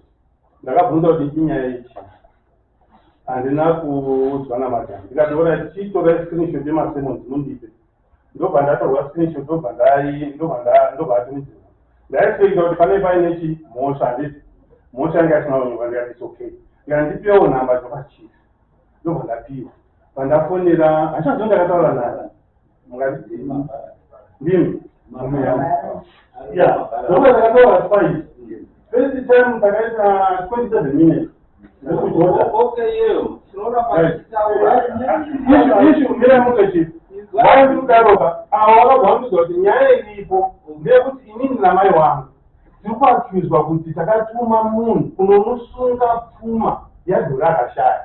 Speaker 2: ndakabvunza kuti inyaya ichi handina kuudzwa namadhani ndikationa tichitora screenshot yemasemons mundipe ndobva ndatorwa screenshot ndobva atumidzirwa ndaexpecta kuti pane paine chimhosva handiti mhosva yanga asina kunyurwa ndikati is okay ngandipewo nhamba dzokachief ndobva ndapiwa pandafonera hachazvo ndakataura naye ndimi zvoka ndakataura twice first time takaita 27 minutes ishu miramuke chief vaindikudaroka avo vakabvaundidzwa kuti nyaya iripo ndeyekuti inini namai wangu tiri kuaccuswa kuti takatuma munhu kunomusunga pfuma yadhuri akashaya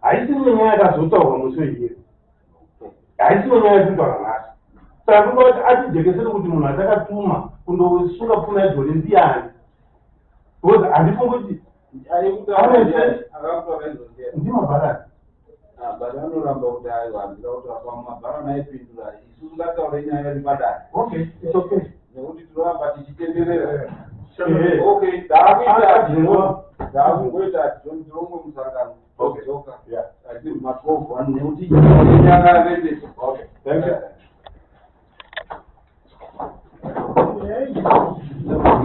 Speaker 2: haisi nenyaya yakazotaurwa musi weiri haisi nenyaya yekutaura nhasi saka kuda kuti atijekesere kuti munhu atakatuma kundosunga pfuma yadhuri ndiani because handifungi kuti ndimabharani
Speaker 5: anoramba kuti aiwandira kuti mabharani aipindura isu ngataure nyaya iri padare
Speaker 2: okay it's okay
Speaker 5: nekuti tinoramba tichitenderera okay ndaakungoita tiromwe musangano odzoka ati ma12 nekuti nyanga rede okay
Speaker 2: thank you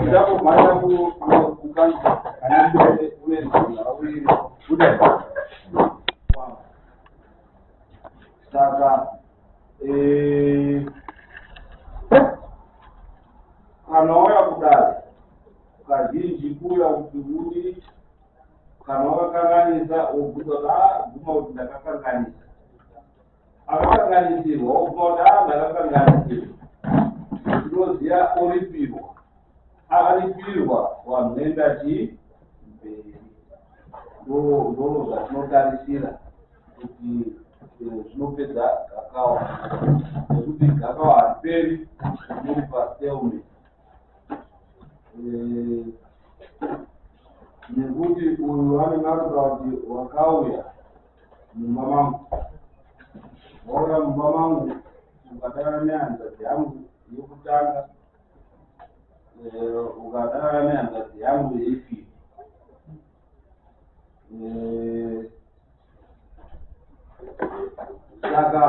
Speaker 5: ndakumhanya kukanisa saka kana wauya kudai kazhinji kuya kuti uri kana wakakanganisa wobvunza kuti guma kuti ndakakanganisa akakanganisirwa wobvuma kuti ndakakanganisirwa tinoziya oripirwa akaripirwa vanhu noenda chi mberi ndoro zvatinotarisira kuti zvinopedza gakawa nekuti gakawa hariperi muri pastelme nekuti uyu anenge anotaura kuti wakauya mumba mangu wauya mumba mangu ukadana nehanzvadzi yangu yekutanga ukadana nehanzvadzi yangu yeipiri saka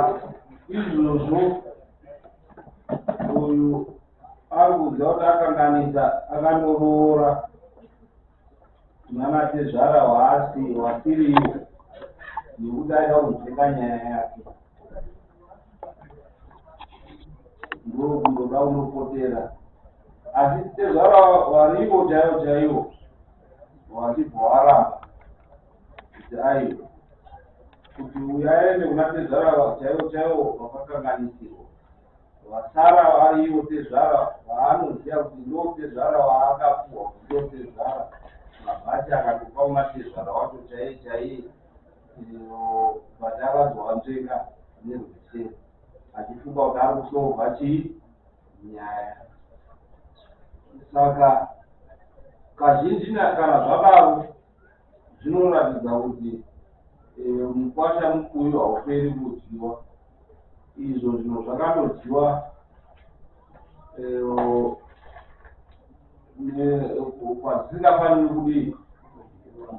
Speaker 5: izvozvo uyu ari kuziva kuti akanganisa akandoroora nanatezvara wasiriwo nekuti aida kuzveka nyaya yake ndokundoda unopotera asi tezvara wariwo chaiwo chaiwo wachibva waramba kuti aiwa kuti uyaende kuna tezvara chaiwo chaiwo wakakanganisirwa vasara variwo tezvara vaanoziva kuti ndo tezvara waakapuwa kuti ndo tezvara mabhati akandopa una tezvara wacho chaiye chaiye bhati akazovanzveka nerweseri achifunga kuti ari kusolva chii nyaya saka kazhinji kana zvadaro zvinoratidza kuti mukwasha mukuyu hauperi kudyiwa izvo zvinhu zvakandodziwa kwazvisingafaniri kudii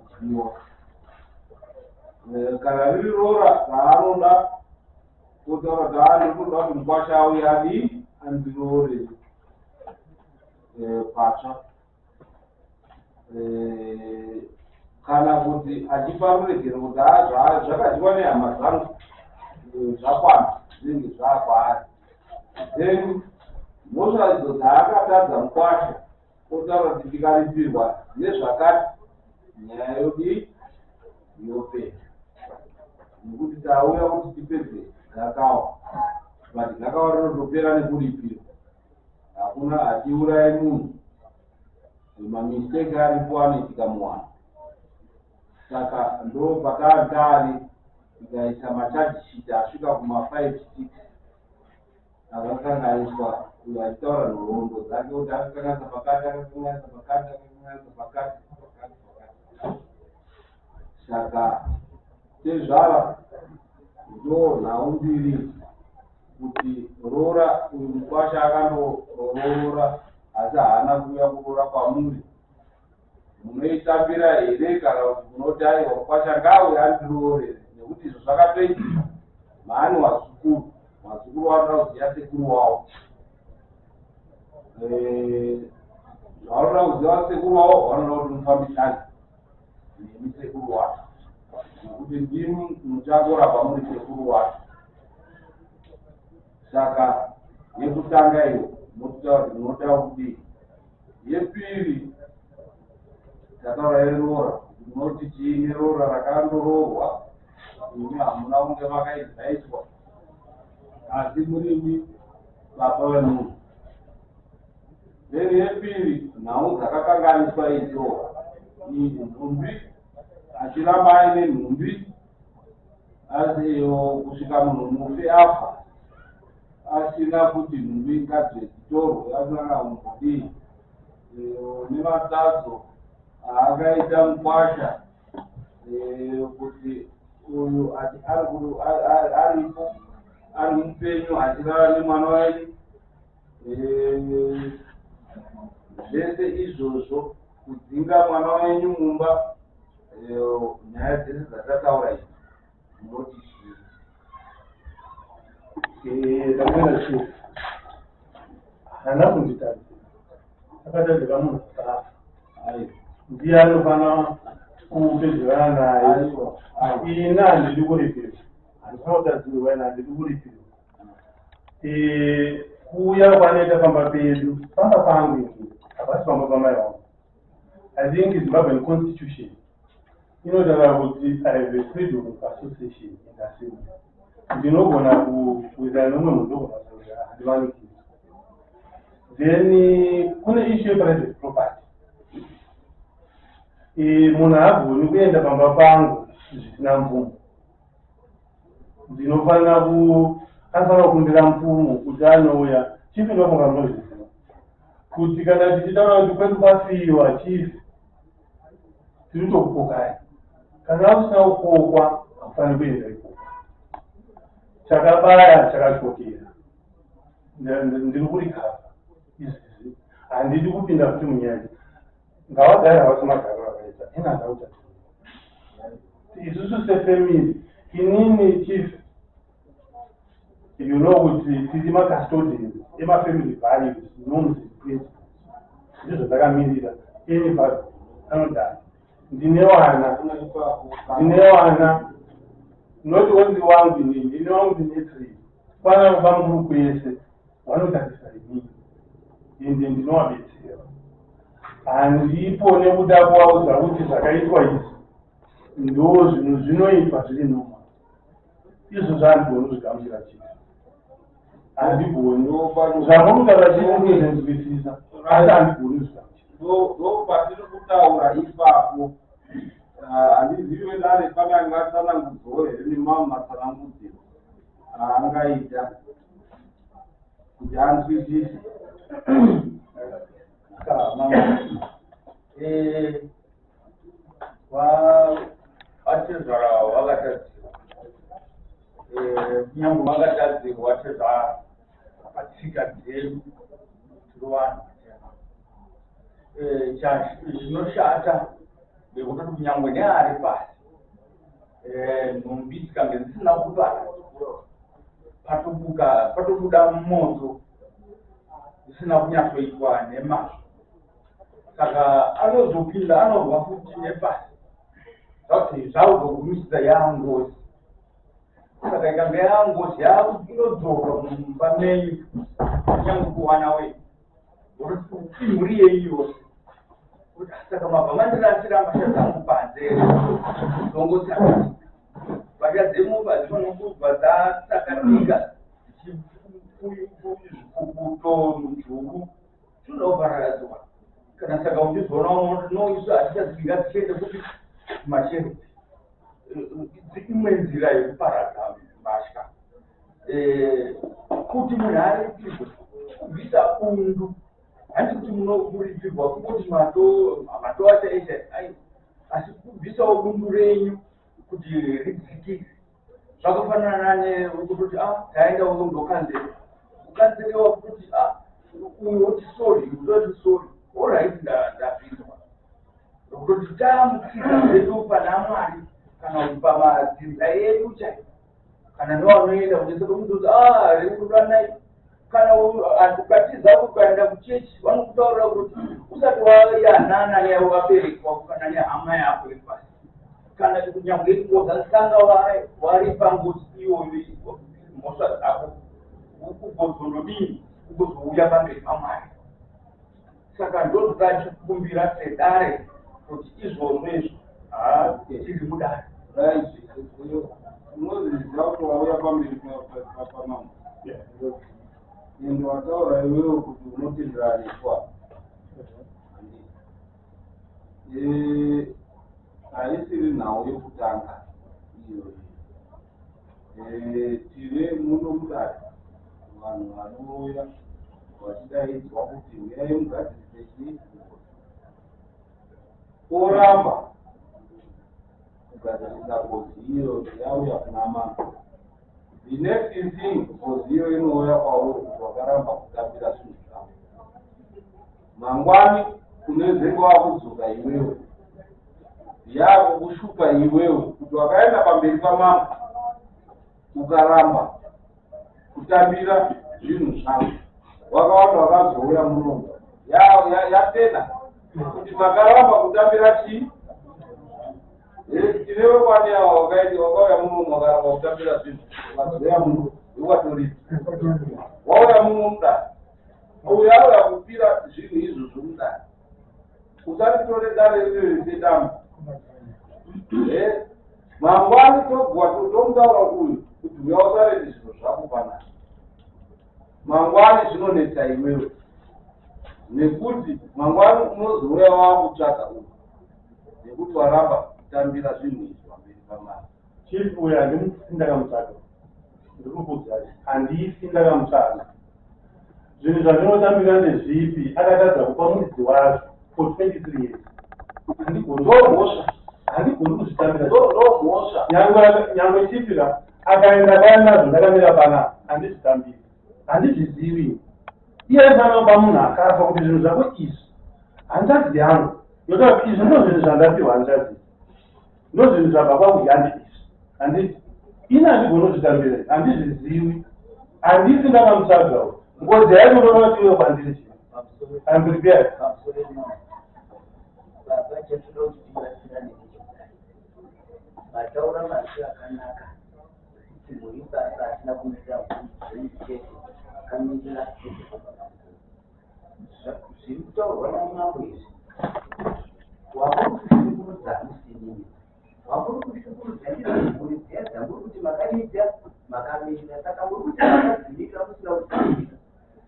Speaker 5: kudyiwa kana riri rora raanoda otaura kuti ndinoda kuti mukwasha auye adii andirore patsva kana kuti achipa ruregero kuti zvakadyiwa nehama dzangu zvakwana zvinenge zvakwaari then mhosva idzo dzaakatadza mukwasha otaura kuti ndikaripirwa nezvakati nyaya yodii yopera nekuti tauya kuti tipedze gakawa but gakawa rinotopera nekuripirwa hakuna hatiurayi munhu
Speaker 6: mamistake aripo anoitika muwanhu. Saka ndo pakagari ikaisa machaji sheet asvika kuma5-6 akakanganiswa uyo achitaura nhoroondo dzake kuti akakanganisa pakati akakanganisa pakati akakanganisa pakati. Saka sezvava ndo nhau mbiri kuti roora uyu mukwasha akandoroora asi haana kuuya kuroora kwamuri. Munoitambira here kana kuti munoti aiwa mukwasha ngauye andiroorere, nekuti izvo zvakatoitika. Mani wazukuru vanoda kuziva sekuru wavo, zvavanoda kuziva sekuru wavo vanoda kuti mufambisane nemi sekuru wacho, nekuti ndimi muchangorapa muri sekuru wacho. Saka yekutanga iyo motaura kuti munotaura kudii. Yepiri tataura yeroora, munoti chiine roora rakandoroorwa, imi hamuna kunge makaidzaiswa, asi murimi baba vemunhu. Then yepiri nhau dzakakanganiswa idzo, nhumbi achiramba aine nhumbi, asi kusvika munhu mufi afa asina kuti nhumbi ngadzitorwe, asina kumbodii. Nematadzo akaita mukwasha kuti uyu aripo ari mupenyu achirara nemwana wake, zvese izvozvo kudzinga mwana wenyu mumba. Nyaya dzese dzatataura idzi munoti
Speaker 2: Tamena chief hana kunditadza, akatadzika munhu akafa, ndiye anofana kupedzerana naye. Ina handidi kuripirwa, handifana kutadzirwa, ina handidi kuripirwa. Kuuya kwanoita pamba pedu pamba pangu inini, hapasi pamba pamai vangu. I think Zimbabwean constitution inotaura kuti I have a freedom of association in the assembly. Ndinogona kuita nomwe munhu ndogona kutaura handivanikidzi. Then kune issue yeprivate property. Munhu haagoni kuenda pamba pangu zvisina mvumo. Anofanira kukumbira mvumo kuti anouya. Chief ndinofunga munozviziva kuti kana tichitaura kuti kwedu kwafiwa chief tiri kutokupokai. Kana usina kukokwa hakufaniri kuenda ikoko. Chakabaya chakatokera. Ndiri kurikava izvizvi, handidi kupinda kuti munyaya. Ngavagare havasi magariro akaita, ina ndauta isusu sefamily. Inini chief, you know kuti tiri macustodians emafamily values, norms and principles. Ndizvo dzakamirira any father anodai. Ndine wana not only wangu inini, ndine wangu ndine 3. Kwana vanguru kwese vanotarisa inini ende ndinovabetsera. Handipo nekuda kuvaudza kuti zvakaitwa izvi ndo zvinhu zvinoitwa zviri normal. Izvo zvandigoni kuzvigamuchira chii. Handigoni zvamunogara chiinzwisisa, asi handigoni kuzvigamuchira.
Speaker 6: Ndo patiri kutaura ipapo, handizivi dare pane ngatsanangudzo here nemamwe matsanangudziro aangaita kuti anzwisise.
Speaker 5: Vatezvara vakatadzirwa, kunyange vakatadzirwa vatezvara vakatsika dzedu tiri vanhu. Zvinoshata ndekutoti kunyange neari pasi nhumbi dzikange dzisina kuvara patobuda moto zvisina kunyatsoitwa nemazvo. Saka anozopinda anorwa futi nepasi zvakuti zvauzogumisisa yaangozi. Saka ikange yaangozi inodzoka mumba menyu kunyange kuwana wenyu imhuri yeiyose. Saka mabva mandirasira mbatya dzangu panze dzongosaka mbatya dzemumba dzinobva dzasakanika zvipukuto nzvuru zvinobvaradzwa.
Speaker 3: kana saka uchizoona muntu noisu atichazivinga tichiende kuti machero imwe nzira yekuparadza mbatya kuti munhu aripirwe kubvisa bundu handi kuti munoripirwa kuti mato achaita asi kubvisawo bundu renyu kuti ridzikire zvakafanana nekutoti taenda undokanzera ukanzerewa kuti uyu woti sori utoti sori oright ndapindwa kutoti tamukira zvedu pana Mwari kana kuti pamadzimba edu chaipo kana nevanoenda kuneseka kundoti rekudanai kana ukatiza ukaenda kuchechi vanokutaurira kuti usati wayanana nevaberekwa kana nehama yako yepasi kana kunyangwe kuzasanga wari pangozi iyoyo mhosva dzako ukuzondodini ukuzouya pamberi paMwari. Saka ndozvakachikumbira sedare kuti izvozvo izvo tiri mudare
Speaker 6: unoziziva kuti wauya pamberi pamambo ende wataura iwewo kuti unotenderaniswa haisiri nhau yekutanga iyoyo tive muno mudare vanhu vanouya vachidaidzwa kuti uyai mugadzirise chii oramba kugadzirisa kozi iyo yauya kuna mambo. The next thing kozi iyo inouya kwauri kuti wakaramba kutambira zvinhu zvavo mangwani unezenge wakudzoka iwewe yako kushupa iwewe kuti wakaenda pamberi pamambo ukaramba kutambira zvinhu zvavo wakawanda wakazouya munomo yapena kuti makaramba kutambira chii tinewe kwani ava wakauya munomo wakaramba kutambira zvinhu wakazouya muno iwatoriti wauya muno mudare uya auya kupira zvinhu izvozvo mudare usatitore dare rino sedambo mangwani togwa tomutaura uyu kuti uya usareti zvinhu zvako panapa mangwani zvinonetsa iwewe nekuti mangwani unozouya wakutsvaga uyu nekuti waramba kutambira zvinhu izvi pamberi pamari
Speaker 2: chief uyu handimufi ndakamutsvaga ndikubvudza handifi ndakamutsvaga zvinhu zvandinotambira ndezvipi akatadza kupa mudzi wazvo for 23 years ndomhosva handigoni kuzvitambira ndomhosva nyangwe chipira akaenda kaya nazvo ndakamira pana handizvitambiri handizvizivi iye fana kupa munhu akafa kuti zvinhu zvako izvi hanzvadzi yangu yotaa kuti izvi ndo zvinhu zvandapirwa hanzvadzi ndo zvinhu zvabva kwakuti handi izvi handiti ine handigoni kuzvitambira handizvizivi handisi ndakamutsvagawo ngozi yacho unoona kuti iwe kwandiri chii I'm prepared.
Speaker 7: Vataura mazwi akanaka kuti muri basa asina kuita zvechete akamira zviri kutaurwa namambo izvi wamuri kushukurudza musinini wamuri kushukurudza ndizvimuri dzedza muri kuti makadidza makamira saka muri kuti makadzimika musina kudzimika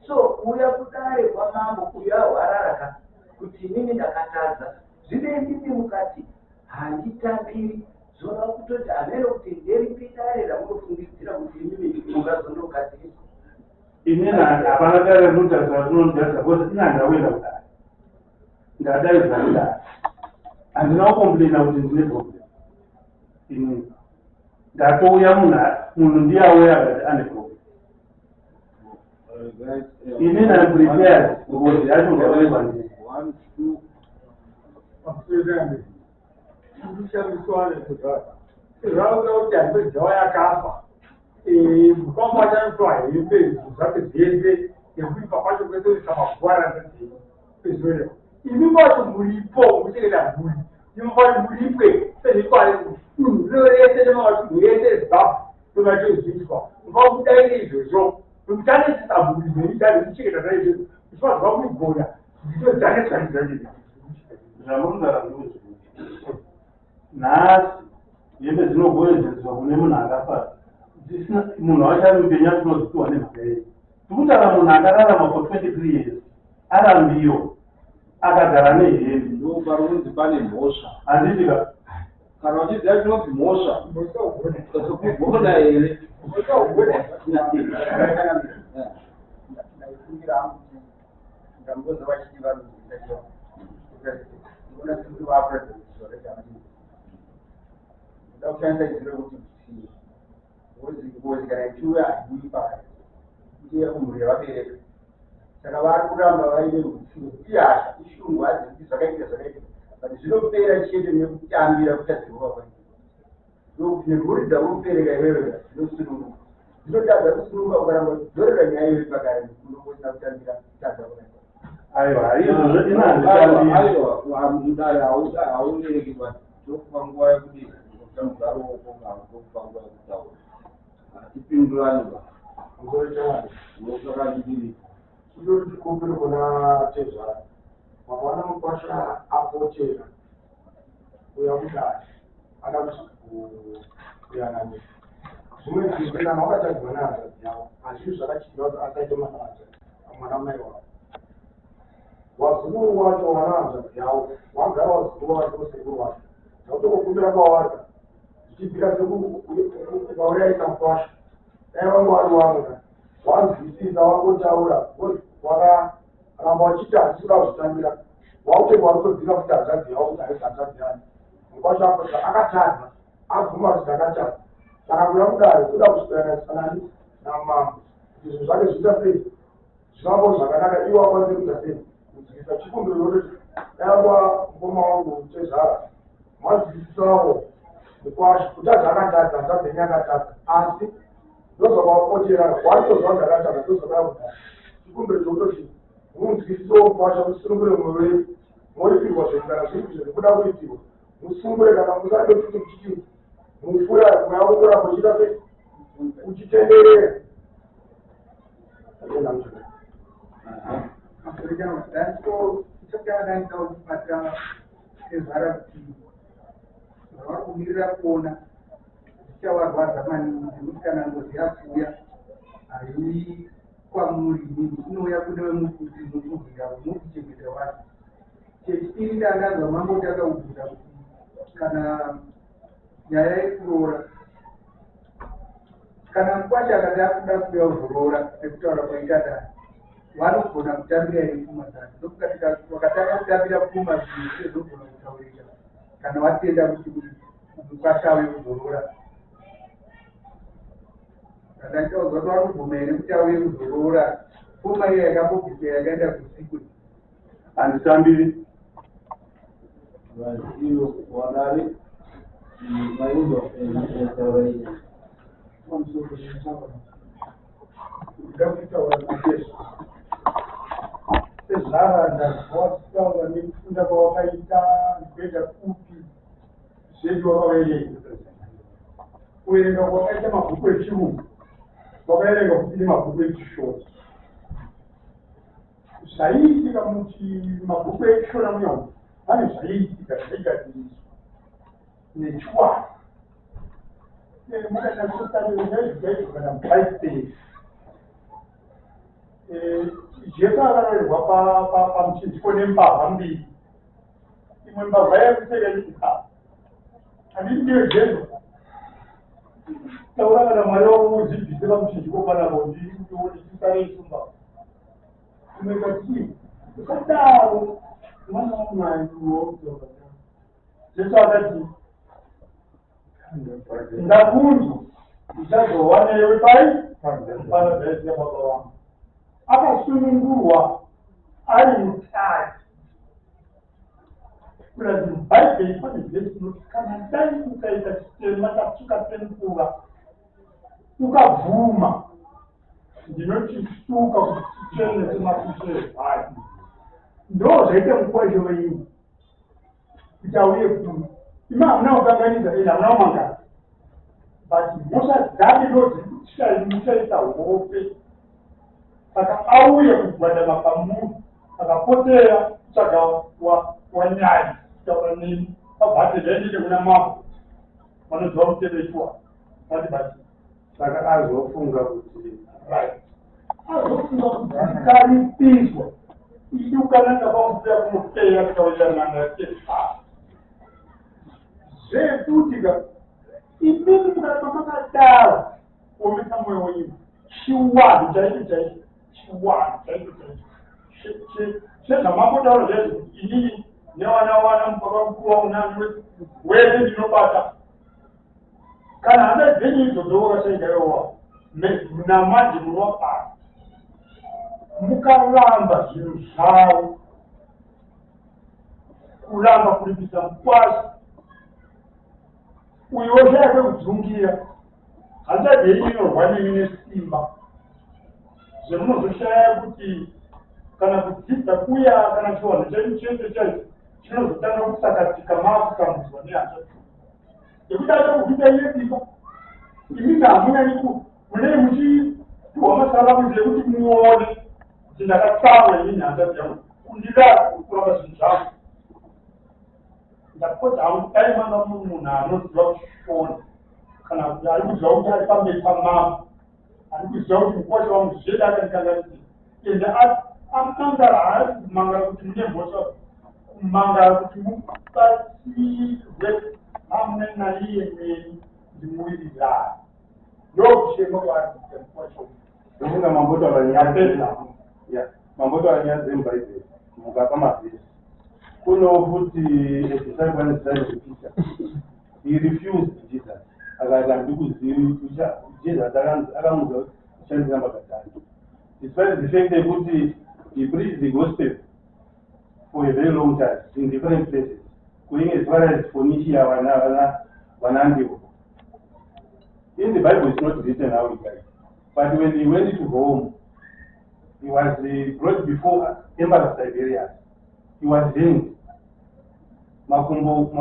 Speaker 7: so uya kudare kwamambo uya hwararaka kuti inini ndakatadza zvive nditi mukati handitambiri zvoda kutoti hamene kuti nderipidare ramunofungidzira kuti inini mungazondogadzirisa
Speaker 2: inini hapana dare rinotarisa rinonditarisa kuti ina ndawenda kudare ndadaidza kudare handina kukomplaina kuti ndine problem inini ndatouya munhu ndiyauya akati ane problem inini I'm prepared ngozi yacho ndawaiwa ndii
Speaker 4: ndishamiswane zvauda kuti handidzawa yakafa mukamba wachanitwa hembe zvake zvese nekuipa kwacho kwese kamagwara ezvere imi kwacho muripo muchengeta mhuri imi kwacho muripwe sezvikwari dunhu rese nematunhu ese zimbabwe tomachozviswa mukakudaire izvozvo nokutanetsisa mhuri zveidare muchengeta naizvozvo ifanirwa kuigona nditodzanetsanidzanei
Speaker 2: zvamurundara ndozvo nhasi hembe dzinogoedzeswa kune munhu akafa munhu wachari mupenya tinozipiwa nemhaka yedu tikutaura munhu akararama for 23 years arambiyo akagara nehevi
Speaker 6: ndoparunzi pane mhosva
Speaker 2: handitika
Speaker 6: kana uchiziva chinonzi mhosva kugona here
Speaker 4: ndamboza vachiti vanhu nda kushandisa iziro kuti ngozi kana ichiuya haidii paya ichiuya kumhuri yavabereka saka vari kuramba vaine rutsiro ihasha ishungu hadzii zvakaita but zvinopera chete nekutambira kutadzirwa kwaita ndokuti nemhuri dzaunopereka iwewe dzinosununguka dzinotadza kusununguka ukaramba dzorera nyaya iyoyi pakare unongosina kutambira kutadza kwaita
Speaker 2: aiwa izvozvo inahanditambi
Speaker 6: mudare haunereki tokupa nguva yekudii mugaro wokokupa nguva yekutaura hatipindurani
Speaker 1: ngozvakandiriri chindoti tikumbiri kuna tezvara makaona mukwasha apotera uya kudai ada kuyananisa zvimwe zvinhu kana wakatadzwa nehanzvadzi yavo hazvii zvakachidwa kuti asaite mwana mai wavo wazukuru wacho wana hanzvadzi yavo wagara wazukuru wacho usekuru wacho zvautokukumbira kwawarika zvichibvira sekuvauyaisa mukwasha dai vangu vari wanga wanzwisisa wangotaura wakaramba wachiti hachikuda kuzvitambira wautenge warutodzinga kuti hanzvadzi yavo kuti haisi hanzvadzi yani mukwasha akota akatadza abvuma kuti akatadza saka kuya kudai kuda kusweranisana namambo kuti zvinhu zvake zviita sei zvinavo zvakanaka iwo akwanise kuita sei kudzikisa chikumbiro yototi daiwa mukoma wangu tezvara madzikisisawo mukwasha kuti azvakatadza hanzvadzi yenyu akatadza asi ndozvakawapotera watozva ndakatadza ndozvakakudai chikumbiro chokutoti munzwisiwo mukwasha musungure mwoyo wenyu moripirwa zvinhu kana zviri zvekuda kuitirwa musungure kana musade kuti muchiti mufura mweya wokuramba uchiita sei uchitenderera aenda muchona
Speaker 3: Afrika danto chakadanta kupata ezvara kuti vari kumirira kuona zvichavarwadza maningi nekuti kana ngozi yakuuya haii kwamuri inini inouya kune kuti mukubvira mukuchengeta vanhu chechipiri ndangazwa mambo takaubvira kuti kana nyaya yekuroora kana mukwasha akati akuda kuuya kuzoroora nekutaura kwaita dani vanogona kutambira iri pfuma dzacho ndokuti vakatanga kutambira pfuma zvinhu sezvogona kutaurika kana watenda kuti mukwasha auye kuzoroora akaitauzwa kuti vanoguma here kuti auye kuzoroora pfuma iyo yakambobvisa yakaenda kusikwe
Speaker 2: handitambiri
Speaker 6: iyo wanare maiundo tauraia
Speaker 4: kuda kutaura najesu sezvara ndazwakutaura nekufunda kwawakaita ndikuenda kupi zvedu wakavereka kuverenga kwakaita mabhuku echirungu wakaverenga kuti nemabhuku echishona zvaiitika muti mabhuku echishona munyama pane zvaiitika zvaigadziriswa nechiwani mukanyatsotarirezvaizvo kana mubaisei jesu akarorerwa pamuchinjiko nembavha mbiri imwe mbavha yakutereika handiti ndiyo jesu taura kana mwari wavo udzibvise pamuchinjiko panapo ndichisareisu mbavha imwe ikati ukadaro mwana wamwari wokuzoaa jesu akati ndakunzwa ndichazova newe pai panozaiziya baba wangu akasunungurwa ari mutari kuratidza bhaibheri pane vhesi inoti kana dai ukaita chitema chatuka semukuva ukabvuma ndinotisuka kuti tichene semakushe ezvai ndo zvaita mukwasho wenyu kuti auye kuno ima hamuna kukanganidza ende hamuna kumangana but mhosva dzake ndo dziri kutichaisa hope saka auye kugwadama pamuri akapotera kutsvaga wanyaya kutaura neni pabhate zvaindite kuna mako vanoziva mutevechiwa vati bati
Speaker 1: saka azofunga kuti
Speaker 4: azofunga kuti ndikaripiswa idukana na bambuya kumuteya kawajana na kesa zedutiga ibintu tukatoka dawa umeta moyo wenyewe shiwani chaiki shiwani chaiki sasa mambo dawa yetu ini ne wana mpaka mkuu unani wewe ndinopata kana anda zenyi zodoka sengayo na maji mnopa mukalamba zvinhu zvavo kulamba kulipisa mukwazi uyo zvake kudzungira hadzadeinorwa nemi nesimba zvemunozoshaya kuti kana kudzidza kuya kana chiwanhu chedu chese chaicho chinozotanga kusakatika maakutambudzwa nehasha yekuti achakupita iye simba imi hamunani munei muchipiwa masalamuzi ekuti muone kuti ndakatsamwa ini nhasa dyangu kundida kuramba zvinhu zvangu ndakoti hangu dai manga munhu anoziva kushona kana kuti ari kuziva kuti ari pamberi pamama ari kuziva kuti mukosha wangu zvede akandikanganisira ende amangara haasi kumangara kuti mune mhosva kumangara kuti mubatsirwe hamune naiye meni ndimuwirirani ndokushema kwarimukosha
Speaker 2: ndokunga mamboto avanyapedza mamboto avanyadzembaibe mukapa mavhiri kuno futi edisaibanezaizepisha he refused Jesus akati handidi kuzivi Jesus akamuudza kushandisa mbakatatu despite the fact yekuti he preached the gospel for a very long time in different places going as far as Phoenicia Antioch. In the Bible it's not written how he died, but when he went to Rome he was brought before Emperor Tiberius. He was hanged. Makumbo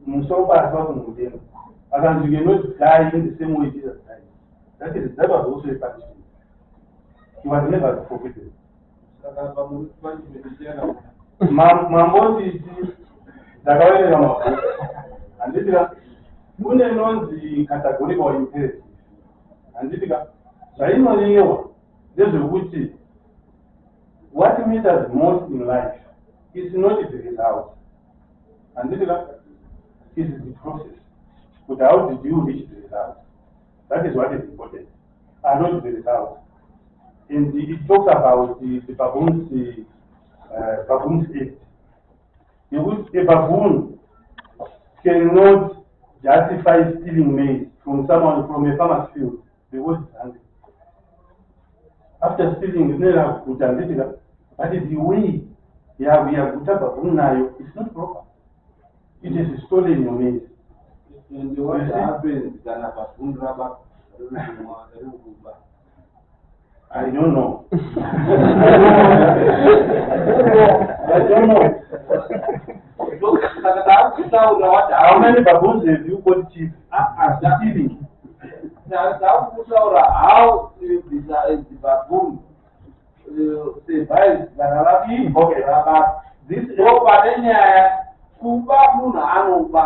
Speaker 2: musoro pasi pakumudenga. Akanzi you cannot die in the same way Jesus died. That was also a punishment. He was never forgiven. Mamboti dzakavereka mabhuku handitika kune inonzi categorical imperative handitika zvainonyewa ndezvekuti what matters most in life is not the result handitika is the process. But how did you reach the result? That is what is important, and not the result. And it talks about the baboon's act. A baboon cannot justify stealing maize from someone from a farmer's field because it's hungry. After stealing, it's not good, but the way we are good baboon now, it's not proper. It is stolen your maize.
Speaker 6: And what happens when a baboon rubber?
Speaker 2: I don't know. I don't know. How many baboons have you got chief? Stealing.
Speaker 6: How the baboon survives the rubber. This kuba munhu anoba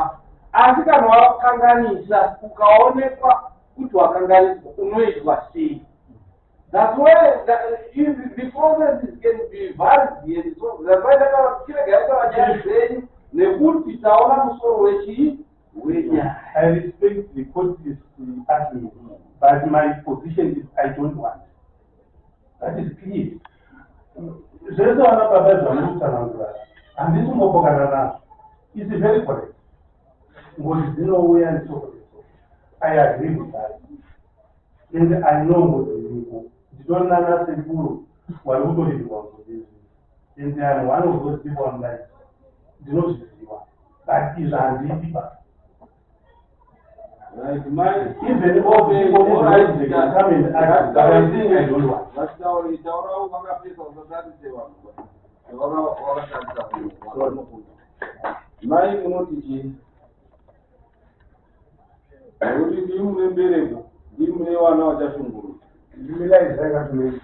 Speaker 6: asi kana wakanganisa ukaonekwa kuti wakanganiswa unoitwa sei. That's why the process can be varied. So that's why nekuti taona musoro wechi wenya.
Speaker 2: I respect the court is asking, but my position is I don't want. That is clear. There's another baba and this Mopokanana is very correct. What is nowhere and so forth. I agree with that. And I know what you do. You don't know the guru. What you do is want to do. And I am one of those people on life. You know this one. That is people.
Speaker 6: Like my
Speaker 2: even all the people they can come and ask, but I think I don't want.
Speaker 6: That's how it's all about people. That is the one. My motive. I would give you a better. Give me one out of the
Speaker 1: you realize I got to make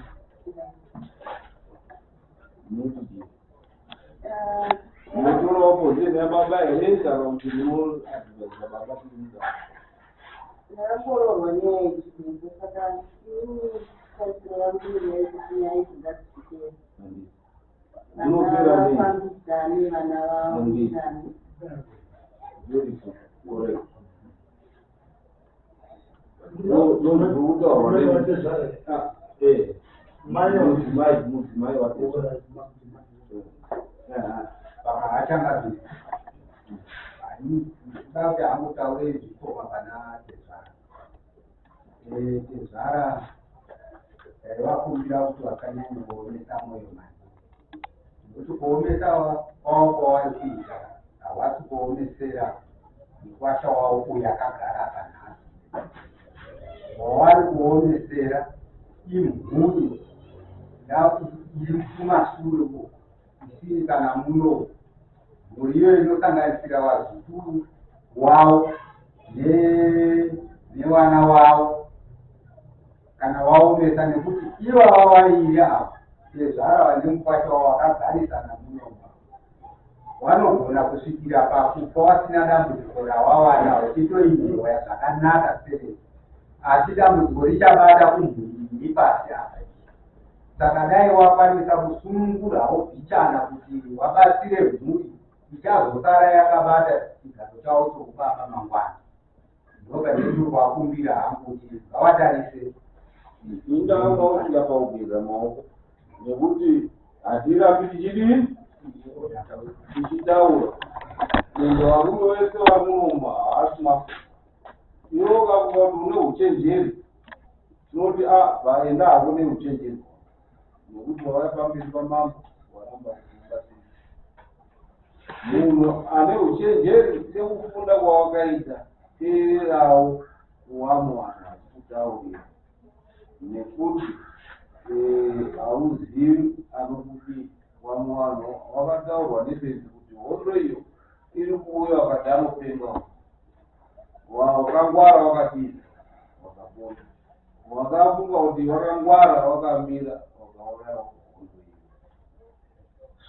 Speaker 6: Unopera nei.
Speaker 8: Pakistani, vana Pakistani.
Speaker 6: Beautiful. Correct. No, Muzimai watesa.
Speaker 5: Achanga zvi. Ndauti amutaure zvitoma pana Tezara. Vakumbira kuti vakanyanya kuomesa mwoyo manje. Kuti kuomesa wako wakuita havasi kuomesera mukwasha wavo uyo akagara panhasi. Wavari kuomesera imhuri iri kumashure uko isiri kana muno. Mhuri iyo inosanganisira vazukuru wavo nevana wavo kana waomesa nekuti ivava vairi ava Tezara vane mukwasha wavo vakagarisana muno vanogona kusvikira pakufa vasina dambudziko ravavana vachitoinzwa zvakanaka sei asi dambudziko richabata kumhuri pasi apa. Saka dai wakwanisa kusunungurawo bhichana kuti wabatsire mhuri ichazosara yakabata chigaro chavo chokubaba mangwana. Ndoga ndiri wakumbira hangu kuti ngavatarise.
Speaker 6: Indaanga usvika paugeza maoko nekuti hatirapi tichidii tichitaura ende varume vese vamunomba haasi mafu. Iwo kakuva kuti une uchenjeri tinoti vaenda hako neuchenjeri nekuti wavaya pamberi pamambo waramba kubatira. Munhu ane uchenjeri sekufunda kwawakaita teererawo wamuwana kutaurira nekuti hauzivi anokuti wamuwana wakataurwa nebenzi kuti hondo iyo iri kuuya wakati anopenga wakangwara wakatiza wakapona wakafunga kuti wakangwara wakamira wakauraya hondo iyo.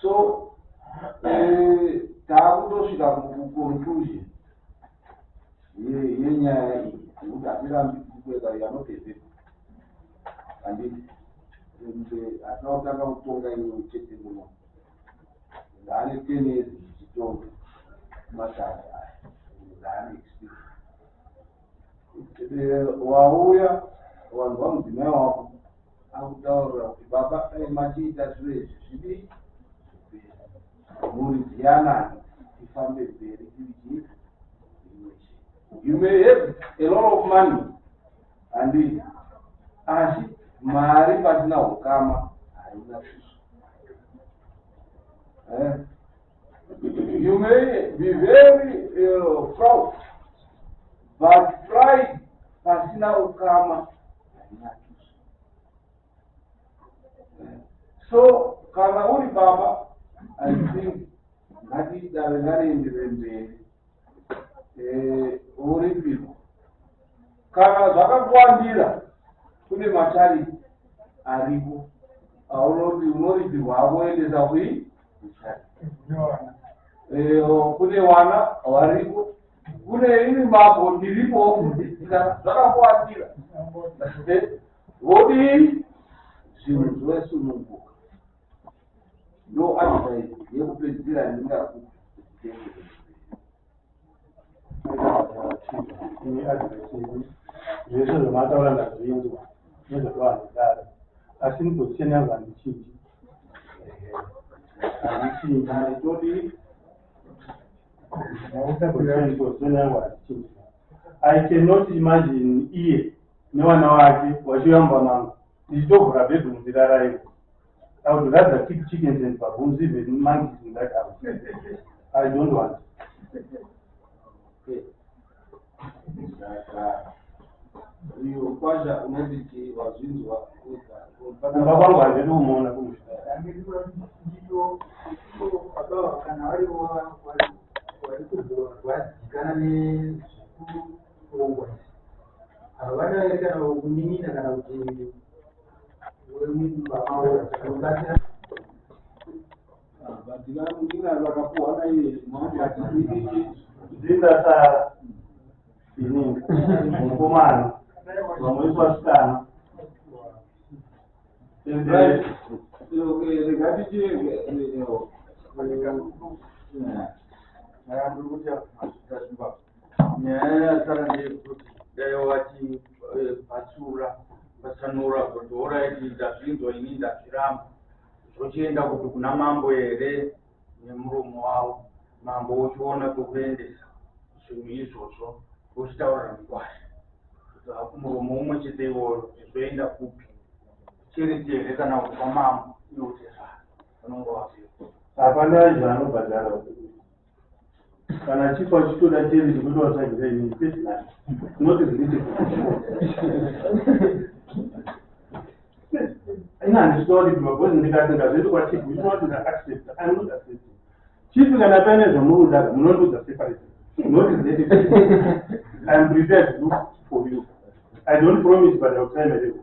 Speaker 6: So taakutosvika kuconclusion yenyaya iyi nekuti hatirambi kukweka yanotezeka handiti hatina kutanga kutonga imwe chete muno ndaane 10 years zvichitonga matanda aya ndaane experience. Wauya vanhu vamudzimai wako akutaurira kuti baba machiita zviro izvi zvidi mhuri dziyanani tifambe mberi tivichii. You may have a lot of money and asi mari pasina ukama haina susu. You may be very proud but pride pasina ukama haina susu. So kana uri baba I think ngatidave ngariendere mberi uri piko kana zvakakuwandira kune machariti ariko aunoti unoripirwa akuendesa kui kune wana wariko kune ini mabho ndiripo zvakakuwandira vodi zvinhu zvesununguka. No advice yekupedzisira ndingakupa
Speaker 4: ini advice zvese zvamataura ndazvinzwa nezvatovanhidara asi ndozichenyanza handichinji handitodi ndozichenyanza handichinji. I cannot imagine iye nevana vake vachiuyamba mangu tichitovhura bedroom ndiraraivo. I would rather keep chickens and baboons even monkeys in that house. I don't want.
Speaker 6: Iyo kwasha unoditi wazvinzwa
Speaker 4: kumba kwangu handidi kumuona kumusha.
Speaker 3: Kana varivo vari kuzorwadzikana nezvekuongwa havana kana kunin'ina kana kuti
Speaker 6: vatinan'ina vakapuhwana iye
Speaker 4: dzindasara inini mukomana vamwe vasikana
Speaker 6: pasanura kuti oraiti ndazvinzwa ini ndazviramba zvochienda kuti kuna mambo here nemuromo wavo mambo uchiona kwekuendesa zvinhu izvozvo uchitaurira mukwasha kuti hakumuromo umwe chete iwoyo zvizoenda kupi chiriti here kana kuti kwamambo iute zvaa vanonga wazviwa
Speaker 2: hapana zvaanobhadhara kana chifa chitoda chiri chekuti wasagira inini personally not related ina handisori because ndikati ngazvendi kwachifu you know that accept I'm not accepting chifu kana paine zvamurudaga munondudza separate not related I'm prepared to look for you I don't promise but I'll try my level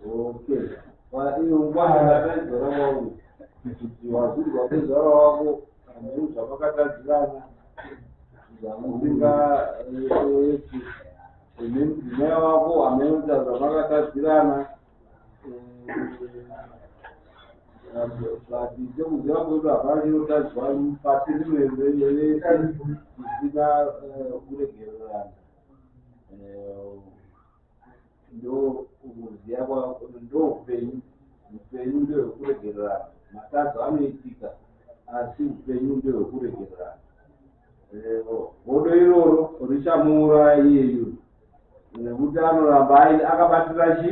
Speaker 9: okay wa iyo ngwana ndazora wao kuti wazuri wapezara wako ameu zvavakatadzirana zvamuzinga mudzimai wako ameita zvavakatadzirana but sekuziva kwedu hapachinotadziwa pasi rimwe rese zvisina kuregererana ndo kuziva ndo upenyu ndehwekuregererana matadzo anoitika asi upenyu ndehwekuregererana hodo iroro richamuuraya iyeyo nekuti anoramba akabatira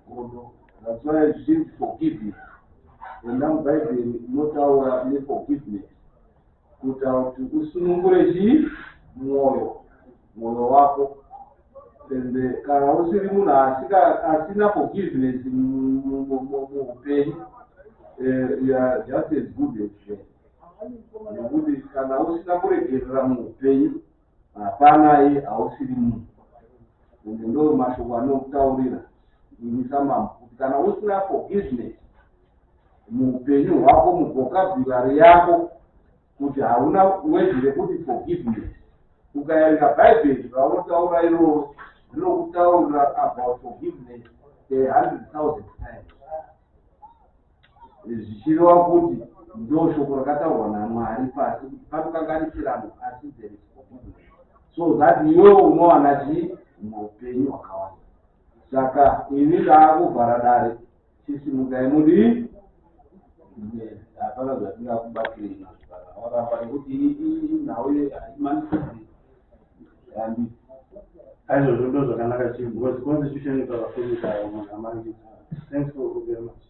Speaker 9: hodo. That's why I receive forgiveness. Enda mubhaibheri inotaura neforgiveness kuti usunungure mwoyo wako ende kana usiri munhu asina forgiveness muupenyu just as good as dead. Nekuti kana usina kuregerera muupenyu hapana hausiri munhu ende ndo mashoko anokutaurira ini samambo kuti kana usina forgiveness muupenyu hwako muvhokabhurari yako kuti hauna wezi rekuti forgiveness ukaerenga bhaibheri raunotaura iroro rinokutaurira about forgiveness 100,000 times zvichireva kuti ndo shoko rakataurwa naMwari pasi kuti panokanganisirano asi there is forgiveness so that iwewe unowana muupenyu hwakawanda. Saka ini ndaakuvhara dare chisimukai mudii hapana zvatingakubatirei waramba nekuti nhau haimanisiri handi
Speaker 2: aizvozvo ndo zvakanaka chief because constitution is our family. Thanks for very much.